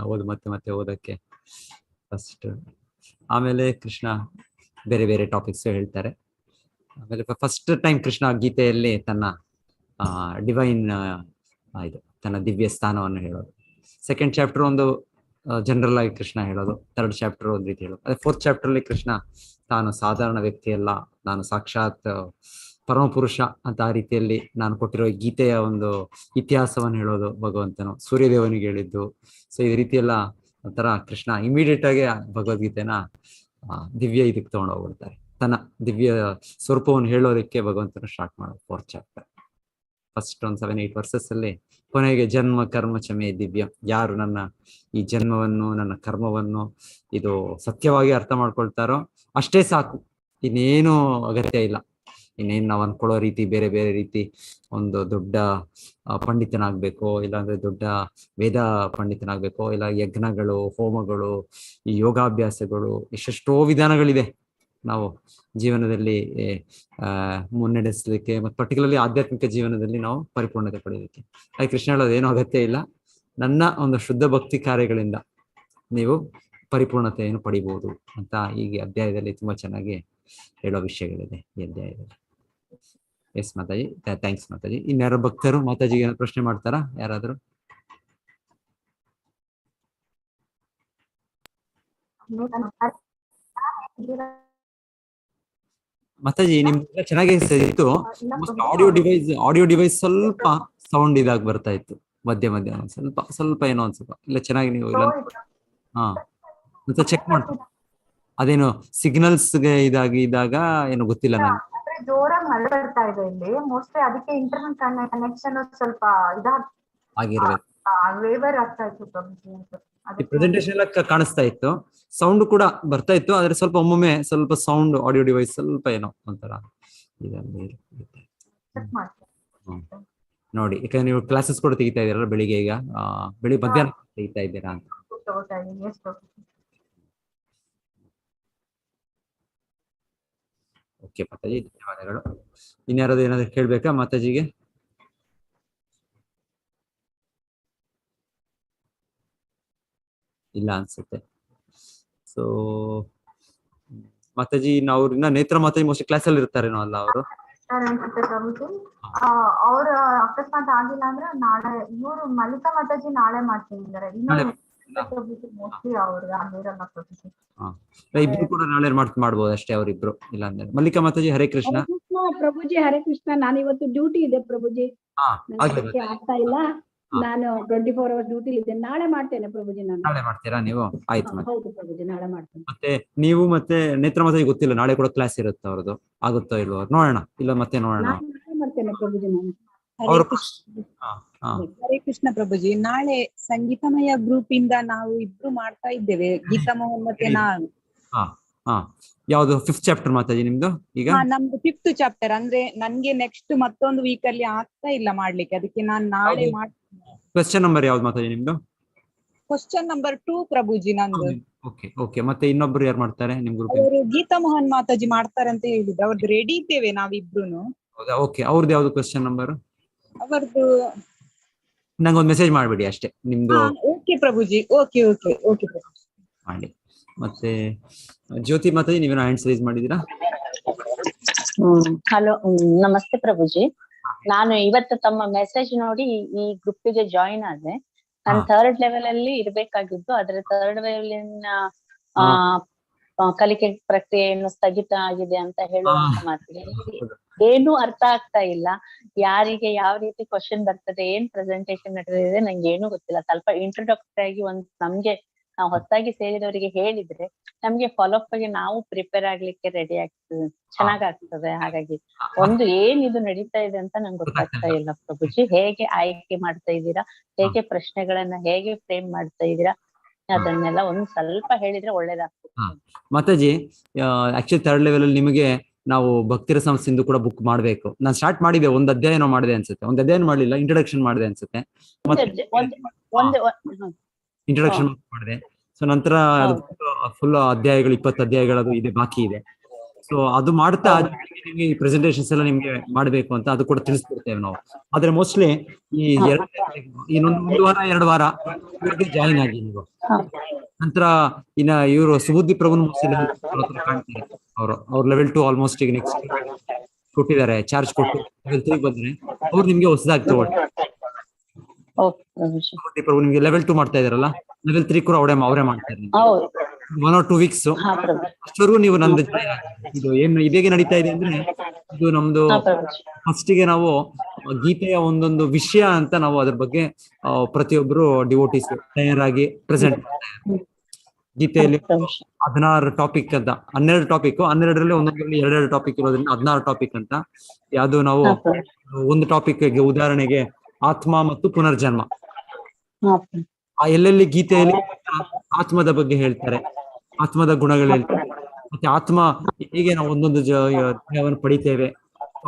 ಮತ್ತೆ ಓದಕ್ಕೆ ಫಸ್ಟ್. ಆಮೇಲೆ ಕೃಷ್ಣ ಬೇರೆ ಬೇರೆ ಟಾಪಿಕ್ಸ್ ಹೇಳ್ತಾರೆ. ಆಮೇಲೆ ಫಸ್ಟ್ ಟೈಮ್ ಕೃಷ್ಣ ಗೀತೆಯಲ್ಲಿ ತನ್ನ ಡಿವೈನ್ ಇದು ತನ್ನ ದಿವ್ಯ ಸ್ಥಾನವನ್ನು ಹೇಳೋದು. 2nd ಚಾಪ್ಟರ್ ಒಂದು ಜನರಲ್ ಆಗಿ ಕೃಷ್ಣ ಹೇಳೋದು. 3rd ಚಾಪ್ಟರ್ ಒಂದು ರೀತಿ ಹೇಳೋದು. ಅದೇ 4th ಚಾಪ್ಟರ್ ಅಲ್ಲಿ ಕೃಷ್ಣ ತಾನು ಸಾಧಾರಣ ವ್ಯಕ್ತಿ ಅಲ್ಲ, ನಾನು ಸಾಕ್ಷಾತ್ ಪರಮಪುರುಷ ಅಂತ ಆ ರೀತಿಯಲ್ಲಿ ನಾನು ಕೊಟ್ಟಿರೋ ಗೀತೆಯ ಒಂದು ಇತಿಹಾಸವನ್ನು ಹೇಳೋದು. ಭಗವಂತನು ಸೂರ್ಯದೇವನಿಗೆ ಹೇಳಿದ್ದು. ಸೊ ಈ ರೀತಿ ಎಲ್ಲ ಒಂಥರ ಕೃಷ್ಣ ಇಮಿಡಿಯೇಟ್ ಆಗಿ ಭಗವದ್ಗೀತೆನ ದಿವ್ಯ ಇದಕ್ಕೆ ತಗೊಂಡೋಗ್ಬಿಡ್ತಾರೆ. ತನ್ನ ದಿವ್ಯ ಸ್ವರೂಪವನ್ನು ಹೇಳೋದಕ್ಕೆ ಭಗವಂತನ ಸ್ಟಾರ್ಟ್ ಮಾಡೋದು 4th ಚಾಪ್ಟರ್. ಫಸ್ಟ್ ಒಂದು 7-8 ವರ್ಸಸ್ ಅಲ್ಲಿ ಕೊನೆಗೆ ಜನ್ಮ ಕರ್ಮ ಚಮೆ ದಿವ್ಯ, ಯಾರು ನನ್ನ ಈ ಜನ್ಮವನ್ನು ನನ್ನ ಕರ್ಮವನ್ನು ಇದು ಸತ್ಯವಾಗಿ ಅರ್ಥ ಮಾಡ್ಕೊಳ್ತಾರೋ ಅಷ್ಟೇ ಸಾಕು, ಇನ್ನೇನು ಅಗತ್ಯ ಇಲ್ಲ. ಇನ್ನೇನು ನಾವು ಅನ್ಕೊಳ್ಳೋ ರೀತಿ ಬೇರೆ ಬೇರೆ ರೀತಿ ಒಂದು ದೊಡ್ಡ ಪಂಡಿತನಾಗ್ಬೇಕು, ಇಲ್ಲಾಂದ್ರೆ ದೊಡ್ಡ ವೇದ ಪಂಡಿತನಾಗ್ಬೇಕು, ಇಲ್ಲ ಯಜ್ಞಗಳು, ಹೋಮಗಳು, ಈ ಯೋಗಾಭ್ಯಾಸಗಳು, ಎಷ್ಟೆಷ್ಟೋ ವಿಧಾನಗಳಿದೆ ನಾವು ಜೀವನದಲ್ಲಿ ಮುನ್ನಡೆಸಲಿಕ್ಕೆ, ಮತ್ತು ಪರ್ಟಿಕ್ಯುಲರ್ಲಿ ಆಧ್ಯಾತ್ಮಿಕ ಜೀವನದಲ್ಲಿ ನಾವು ಪರಿಪೂರ್ಣತೆ ಪಡೆಯಲಿಕ್ಕೆ. ಹಾಗೆ ಕೃಷ್ಣ ಹೇಳೋದು ಏನೂ ಅಗತ್ಯ ಇಲ್ಲ, ನನ್ನ ಒಂದು ಶುದ್ಧ ಭಕ್ತಿ ಕಾರ್ಯಗಳಿಂದ ನೀವು ಪರಿಪೂರ್ಣತೆಯನ್ನು ಪಡಿಬಹುದು ಅಂತ ಈಗ ಅಧ್ಯಾಯದಲ್ಲಿ ತುಂಬಾ ಚೆನ್ನಾಗಿ ಹೇಳೋ ವಿಷಯಗಳಿದೆ ಈ ಅಧ್ಯಾಯದಲ್ಲಿ. Yes Mataji, thanks Mataji. ಇನ್ಯಾರೋ ಭಕ್ತರು ಮಾತಾಜಿಗೆ ಏನೋ ಪ್ರಶ್ನೆ ಮಾಡ್ತಾರಾ ಯಾರಾದ್ರು? ಮಾತಾಜಿ ನಿಮ್ಗೆ ಚೆನ್ನಾಗಿ ಇತ್ತು. ಆಡಿಯೋ ಡಿವೈಸ್ ಸ್ವಲ್ಪ ಸೌಂಡ್ ಇದಾಗಿ ಬರ್ತಾ ಇತ್ತು ಮಧ್ಯ ಸ್ವಲ್ಪ ಏನೋ ಅನ್ಸುತ್ತ ಇಲ್ಲ. ಚೆನ್ನಾಗಿ ನೀವು ಇಲ್ಲ ಮತ್ತೆ ಚೆಕ್ ಮಾಡ್ತೀನಿ. ಅದೇನು ಸಿಗ್ನಲ್ಸ್ಗೆ ಇದಾಗ ಏನು ಗೊತ್ತಿಲ್ಲ ನಂಗೆ. ಜೋರಾಗಿ ಮಳೆ ಬರ್ತಾ ಇದೆ ಇಲ್ಲಿ, ಮೋಸ್ಟ್ಲಿ ಅದಕ್ಕೆ ಇಂಟರ್ನೆಟ್ ಕನೆಕ್ಷನ್ ಸ್ವಲ್ಪ ಆಗಿರ್ಬೇಕು. ವೇವರ್ ಆಗ್ತಾ ಇತ್ತು. ಪ್ರೆಸೆಂಟೇಷನ್ ಎಲ್ಲ ಕಾಣಿಸ್ತಾ ಇತ್ತು, ಸೌಂಡ್ ಕೂಡ ಬರ್ತಾ ಇತ್ತು, ಆದ್ರೆ ಸ್ವಲ್ಪ ಒಮ್ಮೊಮ್ಮೆ ಸ್ವಲ್ಪ ಸೌಂಡ್ ಆಡಿಯೋ ಡಿವೈಸ್ ಸ್ವಲ್ಪ ಏನೋ ಒಂಥರ ನೋಡಿ. ಈಗ ನೀವು ಕ್ಲಾಸಸ್ ಕೂಡ ತೆಗಿತಾ ಇದ್ದೀರಲ್ಲ ಬೆಳಿಗ್ಗೆ, ಈಗ ಬೆಳಿಗ್ಗೆ ಮಧ್ಯಾಹ್ನ ತೆಗಿತಾ ಇದ್ದೀರಾ ಅಂತ. ಓಕೆ ಮಾತಾಜಿ, ಧನ್ಯವಾದಗಳು. ಇನ್ಯಾರಾದ್ರೂ ಏನಾದ್ರು ಕೇಳ್ಬೇಕಾ ಮಾತಾಜಿಗೆ? ಇಲ್ಲ ಅನ್ಸುತ್ತೆ. ಸೊ ಮಾತಾಜಿ ಅವ್ರನ್ನ ನೇತ್ರ ಮಾತಾಜಿ ಮೋಸ್ಟ್ಲಿ ಕ್ಲಾಸ್ ಅಲ್ಲಿ ಇರ್ತಾರೇನೋ ಅಲ್ಲ ಅವರು? ಅವ್ರ ಅಕಸ್ಮಾತ್ ಆಗಿಲ್ಲ ಅಂದ್ರೆ ನಾಳೆ ಇವರು ಮಲ್ಲಿಕಾ ಮಾತಾಜಿ ನಾಳೆ ಮಾಡ್ತಿದ್ದಾರೆ. ಇಬ್ರು ಕೂಡ ನಾಳೆ ಮಾಡ್ಬೋದು ಅಷ್ಟೇ ಅವರಿಬ್ರು. ಇಲ್ಲ ಅಂದ್ರೆ ಮಲ್ಲಿಕಾ ಮಾತಾಜಿ ಹರೇ ಕೃಷ್ಣ. ಪ್ರಭುಜಿ ಹರೇ ಕೃಷ್ಣ. ನಾನು ಇವತ್ತು ಡ್ಯೂಟಿ ಇದೆ ಪ್ರಭುಜಿ, ಆಗ್ತಾ ಇಲ್ಲ. ನಾನು 24 hours ಡ್ಯೂಟಿ ಇದೆ. ನಾಳೆ ಮಾಡ್ತೇನೆ ಪ್ರಭುಜಿ. ನಾನು ನಾಳೆ ಮಾಡ್ತೀರಾ ನೀವು? ಆಯ್ತು. ಹೌದು ಪ್ರಭುಜಿ, ನಾಳೆ ಮಾಡ್ತೇನೆ. ಮತ್ತೆ ನೀವು ಮತ್ತೆ ನೇತ್ರ ಮಾತಾಜಿ ಗೊತ್ತಿಲ್ಲ, ನಾಳೆ ಕೂಡ ಕ್ಲಾಸ್ ಇರುತ್ತೆ ಅವ್ರದ್ದು, ಆಗುತ್ತೋ ಇಲ್ವೋ ನೋಡೋಣ. ಇಲ್ಲ ಮತ್ತೆ ನೋಡೋಣ. ನಾಳೆ ಮಾಡ್ತೇನೆ ಪ್ರಭುಜಿ ನಾನು. ಹರೇ ಕೃಷ್ಣ ಪ್ರಭುಜಿ. ನಾಳೆ ಸಂಗೀತಮಯ ಗ್ರೂಪ್ ಇಂದ ನಾವು ಇಬ್ರು ಮಾಡ್ತಾ ಇದ್ದೇವೆ, ಗೀತಾ ಮೋಹನ್ ಮತ್ತೆ ನಾನು. ಯಾವ್ದು 5th ಚಾಪ್ಟರ್ ಮಾತಾಜಿ ನಿಮ್ದು? ಈಗ ನಮ್ದು 5th ಚಾಪ್ಟರ್. ಅಂದ್ರೆ ನನ್ಗೆ ನೆಕ್ಸ್ಟ್ ಮತ್ತೊಂದು ವೀಕ್ ಅಲ್ಲಿ ಆಗ್ತಾ ಇಲ್ಲ ಮಾಡ್ಲಿಕ್ಕೆ, ಅದಕ್ಕೆ ನಾನು ನಾಳೆ ಮಾಡ್ತೀನಿ. ಕ್ವೆಶ್ಚನ್ ನಂಬರ್ ಯಾವ್ದು ಮಾತಾಜಿ ನಿಮ್ದು? ಕ್ವೆಶ್ಚನ್ ನಂಬರ್ 2 ಪ್ರಭುಜಿ ನಂದು. ಓಕೆ. ಮತ್ತೆ ಇನ್ನೊಬ್ರು ಯಾರು ಮಾಡ್ತಾರೆ ನಿಮ್ ಗ್ರೂಪ್? ಅವರು ಗೀತಾ ಮೋಹನ್ ಮಾತಾಜಿ ಮಾಡ್ತಾರೆ ಅಂತ ಹೇಳಿದ್ರು. ಅವ್ರದ್ದು ರೆಡಿ ಇದ್ದೇವೆ ನಾವಿಬ್ರು. ಹೌದಾ? ಓಕೆ. ಅವ್ರದ್ದು ಯಾವ್ದು ಕ್ವೆಶ್ಚನ್ ನಂಬರ್? ಅವರದ್ದು ನಂಗೊಂದು ಮೆಸೇಜ್ ಮಾಡ್ಬಿಡಿ ಅಷ್ಟೇ ನಿಮ್ದು. ಓಕೆ ಪ್ರಭುಜಿ. ಓಕೆ ಮಾಡಿ. ಮತ್ತೆ ಜ್ಯೋತಿ ಮಾತಾಜಿ ನೀವೇನೋ ಹ್ಯಾಂಡ್ಸ್ ರೈಸ್ ಮಾಡಿದೀರಾ? ಹಲೋ, ನಮಸ್ತೆ ಪ್ರಭುಜಿ. ನಾನು ಇವತ್ತು ತಮ್ಮ ಮೆಸೇಜ್ ನೋಡಿ ಈ ಗ್ರೂಪಿಗೆ ಜಾಯಿನ್ ಆದೆ. ನಾನು 3rd ಲೆವೆಲ್ ಅಲ್ಲಿ ಇರ್ಬೇಕಾಗಿದ್ದು, ಆದ್ರೆ 3rd ಲೆವೆಲಿನ ಕಲಿಕೆ ಪ್ರಕ್ರಿಯೆ ಏನು ಸ್ಥಗಿತ ಆಗಿದೆ ಅಂತ ಹೇಳುವಂತ ಮಾತಿದೆ. ಏನು ಅರ್ಥ ಆಗ್ತಾ ಇಲ್ಲ. ಯಾರಿಗೆ ಯಾವ ರೀತಿ ಕ್ವಶನ್ ಬರ್ತದೆ, ಏನ್ ಪ್ರೆಸೆಂಟೇಶನ್ ನಡೆದಿದೆ ನಂಗೆ ಏನು ಗೊತ್ತಿಲ್ಲ. ಸ್ವಲ್ಪ ಇಂಟ್ರೊಡಕ್ಟರಿ ಆಗಿ ನಮ್ಗೆ ನಾವು ಹೊಸದಾಗಿ ಸೇರಿದವರಿಗೆ ಹೇಳಿದ್ರೆ ನಮ್ಗೆ ಫಾಲೋಅಪ್ ಆಗಿ ನಾವು ಪ್ರಿಪೇರ್ ಆಗ್ಲಿಕ್ಕೆ ರೆಡಿ ಆಗ್ತದೆ, ಚೆನ್ನಾಗಾಗ್ತದೆ. ಹಾಗಾಗಿ ಏನ್ ಇದು ನಡೀತಾ ಇದೆ ಅಂತ ನಂಗೆ ಗೊತ್ತಾಗ್ತಾ ಇಲ್ಲ ಪ್ರಭುಜಿ. ಹೇಗೆ ಆಯ್ಕೆ ಮಾಡ್ತಾ ಇದ್ದೀರಾ, ಹೇಗೆ ಪ್ರಶ್ನೆಗಳನ್ನ ಹೇಗೆ ಫ್ರೇಮ್ ಮಾಡ್ತಾ ಇದ್ದೀರಾ, ಅದನ್ನೆಲ್ಲ ಒಂದ್ ಸ್ವಲ್ಪ ಹೇಳಿದ್ರೆ ಒಳ್ಳೇದಾಗ್ತದೆ. ಮಾತಾಜಿ, ಆಕ್ಚುಲಿ 3rd ಲೆವೆಲ್ ಅಲ್ಲಿ ನಿಮಗೆ ನಾವು ಭಕ್ತಿರಸ ಸಿಂಧು ಕೂಡ ಬುಕ್ ಮಾಡ್ಬೇಕು. ನಾನು ಸ್ಟಾರ್ಟ್ ಮಾಡಿದೆ, ಒಂದ್ ಅಧ್ಯಾಯನೋ ಮಾಡಿದೆ ಅನ್ಸುತ್ತೆ, ಒಂದ್ ಅಧ್ಯಾಯ ಮಾಡ್ಲಿಲ್ಲ, ಇಂಟ್ರೊಡಕ್ಷನ್ ಮಾಡಿದೆ ಅನ್ಸುತ್ತೆ, ಇಂಟ್ರೊಡಕ್ಷನ್ ಮಾಡಿದೆ. ಸೊ ನಂತರ ಫುಲ್ ಅಧ್ಯಾಯಗಳು 20 ಅಧ್ಯಾಯಗಳದು ಇದೆ, ಬಾಕಿ ಇದೆ. ಸೊ ಅದು ಮಾಡ್ತಾ ನಿಮ್ಗೆ ಈ ಪ್ರೆಸೆಂಟೇಷನ್ಸ್ ಎಲ್ಲ ನಿಮ್ಗೆ ಮಾಡ್ಬೇಕು ಅಂತ ಅದು ಕೂಡ ತಿಳಿಸ್ಕೊಡ್ತೇವೆ ನಾವು. ಆದ್ರೆ ಮೋಸ್ಟ್ಲಿ ಈ ಇನ್ನೊಂದು ವಾರ 2 ವಾರ ಇವ್ರಿಗೆ ಜಾಯಿನ್ ಆಗಿ ನೀವು. ನಂತರ ಇನ್ನ ಇವರು ಸುಬುದ್ದಿ ಪ್ರಭುನ್ ಕಾಣ್ತಾರೆ. ಅವ್ರ ಲೆವೆಲ್ 2 ಆಲ್ಮೋಸ್ಟ್ ಈಗ ನೆಕ್ಸ್ಟ್ ಕೊಟ್ಟಿದ್ದಾರೆ, ಚಾರ್ಜ್ ಕೊಟ್ಟು ಲೆವೆಲ್ 3 ಬಂದ್ರೆ ಅವ್ರು ನಿಮ್ಗೆ ಹೊಸದಾಗಿ ತಗೊಳ್ಳಿ. ಸುಬುದ್ದಿ ಪ್ರಭು ನಿಮ್ಗೆ ಲೆವೆಲ್ 2 ಮಾಡ್ತಾ ಇದಾರಲ್ಲ, ಲೆವೆಲ್ 3 ಕೂಡ ಅವರೇ ಮಾಡ್ತಾರೆ. 1 or 2 weeks ಅಷ್ಟವರೆಗೂ ನೀವು ನಂದು ಇದು ಏನು ಇದೇಗೆ ನಡೀತಾ ಇದೆ ಅಂದ್ರೆ, ಇದು ನಮ್ದು ಫಸ್ಟಿಗೆ ನಾವು ಗೀತೆಯ ಒಂದೊಂದು ವಿಷಯ ಅಂತ ನಾವು ಅದ್ರ ಬಗ್ಗೆ ಪ್ರತಿಯೊಬ್ರು ಡಿವೋಟೀಸ್ ತಯಾರಾಗಿ ಪ್ರೆಸೆಂಟ್ ಮಾಡ್ತಾರೆ. ಗೀತೆಯಲ್ಲಿ 16 ಟಾಪಿಕ್ ಅಂತ, 12 ಟಾಪಿಕ್, 12ರಲ್ಲಿ ಒಂದೊಂದರಲ್ಲಿ 2 ಟಾಪಿಕ್ ಇರೋದ್ರಿಂದ 16 ಟಾಪಿಕ್ ಅಂತ. ಯಾವುದು ನಾವು ಒಂದು ಟಾಪಿಕ್ ಉದಾಹರಣೆಗೆ ಆತ್ಮ ಮತ್ತು ಪುನರ್ಜನ್ಮ, ಎಲ್ಲೆಲ್ಲಿ ಗೀತೆಯಲ್ಲಿ ಆತ್ಮದ ಬಗ್ಗೆ ಹೇಳ್ತಾರೆ, ಆತ್ಮದ ಗುಣಗಳು ಹೇಳ್ತಾರೆ, ಮತ್ತೆ ಆತ್ಮ ಹೇಗೆ ನಾವು ಒಂದೊಂದು ದೇಹವನ್ನು ಪಡಿತೇವೆ,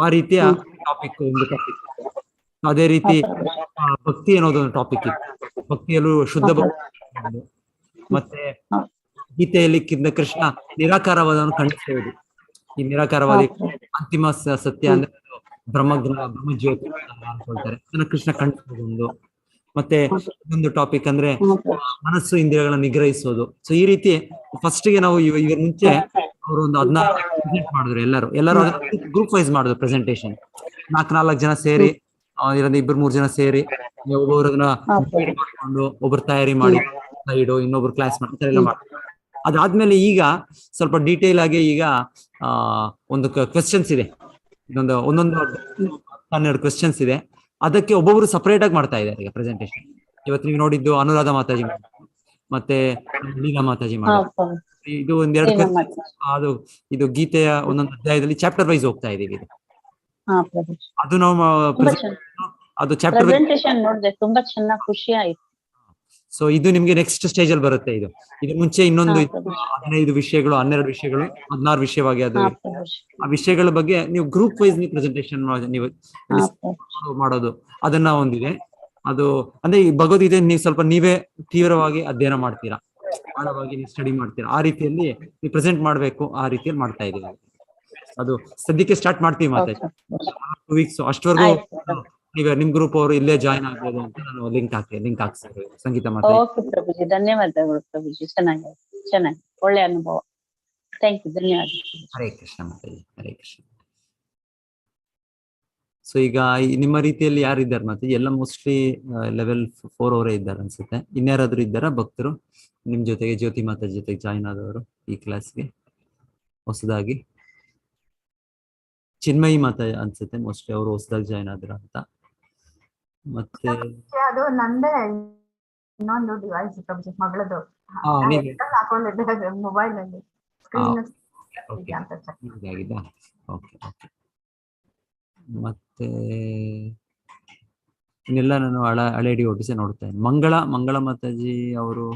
ಆ ರೀತಿಯ ಟಾಪಿಕ್ ಒಂದು ಟಾಪಿಕ್. ಅದೇ ರೀತಿ ಭಕ್ತಿ ಅನ್ನೋದು ಒಂದು ಟಾಪಿಕ್ ಇತ್ತು, ಭಕ್ತಿಯಲ್ಲೂ ಶುದ್ಧ ಭಕ್ತಿ. ಮತ್ತೆ ಗೀತೆಯಲ್ಲಿ ಕೃಷ್ಣ ನಿರಾಕಾರವಾದವನ್ನು ಖಂಡಿಸುವುದು. ಈ ನಿರಾಕಾರವಾದಿ ಅಂತಿಮ ಸತ್ಯ ಅಂದ್ರೆ ಬ್ರಹ್ಮಜ್ಯೋತಿ ಅನ್ಕೊಳ್ತಾರೆ, ಅದನ್ನ ಕೃಷ್ಣ ಖಂಡಿಸೋದು ಒಂದು. ಮತ್ತೆ ಇನ್ನೊಂದು ಟಾಪಿಕ್ ಅಂದ್ರೆ ಮನಸ್ಸು ಇಂದ್ರಿಯಗಳನ್ನ ನಿಗ್ರಹಿಸೋದು. ಸೊ ಈ ರೀತಿ ಫಸ್ಟ್ ಗೆ ನಾವು ಇವ್ರ ಮುಂಚೆ ಅವರು ಒಂದು 16 ಪ್ರೆಸೆಂಟ್ ಮಾಡಿದ್ರು. ಎಲ್ಲರೂ ಗ್ರೂಪ್ ವೈಸ್ ಮಾಡಿದ್ರು ಪ್ರೆಸೆಂಟೇಶನ್. 4 ಜನ ಸೇರಿ, 2-3 ಜನ ಸೇರಿ ಒಬ್ಬೊಬ್ರನ್ನ ಮಾಡ್ಕೊಂಡು ಒಬ್ರು ತಯಾರಿ ಮಾಡಿ ಸ್ಲೈಡು, ಇನ್ನೊಬ್ರು ಕ್ಲಾಸ್ ಮಾಡಿ ಎಲ್ಲ ಮಾಡಿ. ಅದಾದ್ಮೇಲೆ ಈಗ ಸ್ವಲ್ಪ ಡೀಟೇಲ್ ಆಗಿ ಈಗ ಒಂದು ಕ್ವೆಶ್ಚನ್ಸ್ ಇದೆ, ಒಂದೊಂದು 12 ಕ್ವೆಶ್ಚನ್ಸ್ ಇದೆ. ಅದಕ್ಕೆ ಒಬ್ಬೊಬ್ರು ಸಪರೇಟ್ ಆಗಿ ಮಾಡ್ತಾ ಇದ್ದಾರೆ ಈಗ ಪ್ರೆಸೆಂಟೇಶನ್. ಇವತ್ತು ನೀವು ನೋಡಿದ್ದು ಅನುರಾಧ ಮಾತಾಜಿ ಮತ್ತೆ ಲೀಲಾ ಮಾತಾಜಿ ಮಾಡಿ, ಇದು ಒಂದೆರಡು ಅದು ಇದು ಗೀತೆಯ ಒಂದೊಂದು ಅಧ್ಯಾಯದಲ್ಲಿ ಚಾಪ್ಟರ್ ವೈಸ್ ಹೋಗ್ತಾ ಇದೀವಿ ಇದು. ಅದು ನಾವು ಅದು ಚಾಪ್ಟರ್ ಪ್ರೆಸೆಂಟೇಶನ್ ನೋಡಿದೆ, ತುಂಬಾ ಚೆನ್ನಾಗಿ ಖುಷಿ ಆಯ್ತು. ಸೊ ಇದು ನಿಮ್ಗೆ ನೆಕ್ಸ್ಟ್ ಸ್ಟೇಜ್ ಅಲ್ಲಿ ಬರುತ್ತೆ. ಇದು ಮುಂಚೆ ಇನ್ನೊಂದು 15 ವಿಷಯಗಳು, 12 ವಿಷಯಗಳು, 16 ವಿಷಯವಾಗಿ ಅದು ಆ ವಿಷಯಗಳ ಬಗ್ಗೆ ನೀವು ಗ್ರೂಪ್ ವೈಸ್ ನೀವು ಪ್ರೆಸೆಂಟೇಶನ್ ನೀವು ಮಾಡೋದು ಅದನ್ನ ಒಂದಿದೆ. ಅದು ಅಂದ್ರೆ ಈ ಭಗವದ್ಗೀತೆ ನೀವು ಸ್ವಲ್ಪ ನೀವೇ ತೀವ್ರವಾಗಿ ಅಧ್ಯಯನ ಮಾಡ್ತೀರಾ, ಆಳವಾಗಿ ನೀವು ಸ್ಟಡಿ ಮಾಡ್ತೀರಾ, ಆ ರೀತಿಯಲ್ಲಿ ನೀವು ಪ್ರೆಸೆಂಟ್ ಮಾಡ್ಬೇಕು, ಆ ರೀತಿಯಲ್ಲಿ ಮಾಡ್ತಾ ಇದೀವಿ. ಅದು ಸದ್ಯಕ್ಕೆ ಸ್ಟಾರ್ಟ್ ಮಾಡ್ತೀವಿ ಮತ್ತೆ 2 weeks ಅಷ್ಟವರೆಗೂ ಈಗ ನಿಮ್ ಗ್ರೂಪ್ ಅವರು ಇಲ್ಲೇ ಜಾಯಿನ್ ಆಗ್ಬೋದು ಅಂತ ನಾನು ಲಿಂಕ್ ಹಾಕ್ತೀನಿ. ಸಂಗೀತ ಮಾತಾಡಿ. ಓಕೆ ಪ್ರಭುಜಿ, ಧನ್ಯವಾದಗಳು ಪ್ರಭುಜಿ. ಚೆನ್ನಾಗಿ ಒಳ್ಳೆ ಅನುಭವ. ಥ್ಯಾಂಕ್ ಯು, ಧನ್ಯವಾದ. ಹರೇ ಕೃಷ್ಣ ಮಾತಾಜಿ, ಹರೇ ಕೃಷ್ಣ. ಸೊ ಈಗ ನಿಮ್ಮ ರೀತಿಯಲ್ಲಿ ಯಾರಿದ್ದಾರೆ ಮಾತಾಜಿ? ಎಲ್ಲ ಮೋಸ್ಟ್ಲಿ ಲೆವೆಲ್ 4 ಅವರೇ ಇದ್ದಾರೆ ಅನ್ಸುತ್ತೆ. ಇನ್ಯಾರಾದ್ರೂ ಇದ್ದಾರಾ ಭಕ್ತರು ನಿಮ್ ಜೊತೆಗೆ, ಜ್ಯೋತಿ ಮಾತಾಜಿ ಜೊತೆಗೆ ಜಾಯಿನ್ ಆದವರು ಈ ಕ್ಲಾಸ್ಗೆ ಹೊಸದಾಗಿ? ಚಿನ್ಮಯಿ ಮಾತಾ ಅನ್ಸುತ್ತೆ ಮೋಸ್ಟ್ಲಿ ಅವರು ಹೊಸದಾಗಿ ಜಾಯಿನ್ ಆದ್ರ ಅಂತ. ಮತ್ತೆ ಅದು ನಂದೇ ಇನ್ನೊಂದು ಡಿವೈಸ್ ಪ್ರಭುಜಿ, ಮಗಳದು ಹಾಕೊಂಡಿದ್ದೆ ಮೊಬೈಲ್ ಅಲ್ಲಿ ಸ್ಕ್ರೀನ್. ಮತ್ತೆ ಇನ್ನೆಲ್ಲ ನಾನು ಹಳೆ ಡಿವೋಟಿಸೇ ನೋಡ್ತಾ ಇದ್ದೀನಿ. ಮಂಗಳ ಮಾತಾಜಿ ಅವರು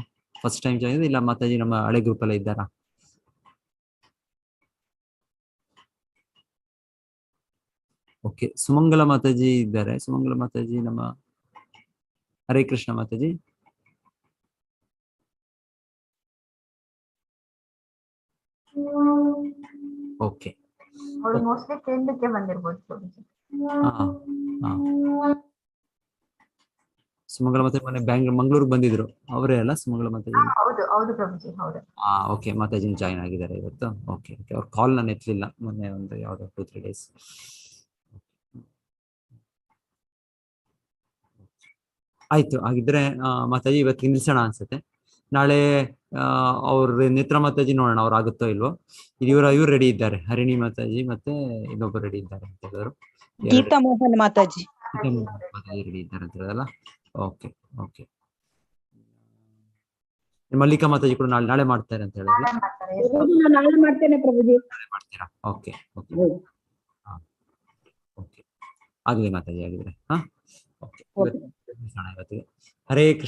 ಫಸ್ಟ್ ಟೈಮ್ ಜಾಯಿನ್, ಇಲ್ಲ ಮಾತಾಜಿ ನಮ್ಮ ಹಳೆ ಗ್ರೂಪ್ ಅಲ್ಲೇ ಇದ್ದಾರಾ? ಓಕೆ, ಸುಮಂಗಲ ಮಾತಾಜಿ ಇದ್ದಾರೆ. ಸುಮಂಗಲ ಮಾತಾಜಿ ನಮ್ಮ ಹರೇ ಕೃಷ್ಣ ಮಾತಾಜಿ. ಓಕೆ, ಮೋಸ್ಟ್ಲಿ ಕೇಳಲಿಕ್ಕೆ ಬಂದಿರಬಹುದು. ಸುಮಂಗಲ ಮಾತಾಜಿ ಮೊನ್ನೆ ಮಂಗಳೂರು ಬಂದಿದ್ರು, ಅವರೇ ಅಲ್ಲ ಸುಮಂಗಲ ಮಾತಾಜಿ? ಹೌದು ಪ್ರಭುಜಿ, ಹೌದು. ಓಕೆ, ಮಾತಾಜಿ ಜಾಯಿನ್ ಆಗಿದ್ದಾರೆ ಇವತ್ತು. ಓಕೆ, ಅವ್ರ ಕಾಲ್ ನಾನು ಎತ್ತಲಿಲ್ಲ ಮೊನ್ನೆ, ಒಂದು ಯಾವ್ದೋ 2-3 days. ಆಯ್ತು, ಹಾಗಿದ್ರೆ ಮಾತಾಜಿ ಇವತ್ತು ನಿಲ್ಸೋಣ ಅನ್ಸುತ್ತೆ. ನಾಳೆ ಅವ್ರ ನೇತ್ರ ಮಾತಾಜಿ ನೋಡೋಣ ಅವ್ರು ಆಗುತ್ತೋ ಇಲ್ವೋ. ಇವ್ರು ರೆಡಿ ಇದ್ದಾರೆ, ಹರಿಣಿ ಮಾತಾಜಿ ಮತ್ತೆ ಇನ್ನೊಬ್ಬರು ರೆಡಿ ಇದ್ದಾರೆ ಅಂತ ಹೇಳಿದ್ರು. ಗೀತಾ ಮೋಹನ್ ಮಾತಾಜಿ ರೆಡಿ ಇದ್ದಾರೆ ಅಂತ ಹೇಳಿದಲ್ಲ. Okay okay. ಮಲ್ಲಿಕಾ ಮಾತಾಜಿ ಕೂಡ ನಾಳೆ ಮಾಡ್ತಾರೆ ಅಂತ ಹೇಳಿದ್ರೆ ನಾಳೆ ಮಾಡ್ತೇನೆ ಪ್ರಭುಜಿ. ಮಾಡ್ತೀರಾ? Okay okay okay. ಆಗಲಿ ಮಾತಾಜಿ ಆಗಿದ್ರೆ. ಹಾ ಓಕೆ. ಇವತ್ತಿಗೆ ಹರೇ ಕೃಷ್ಣ.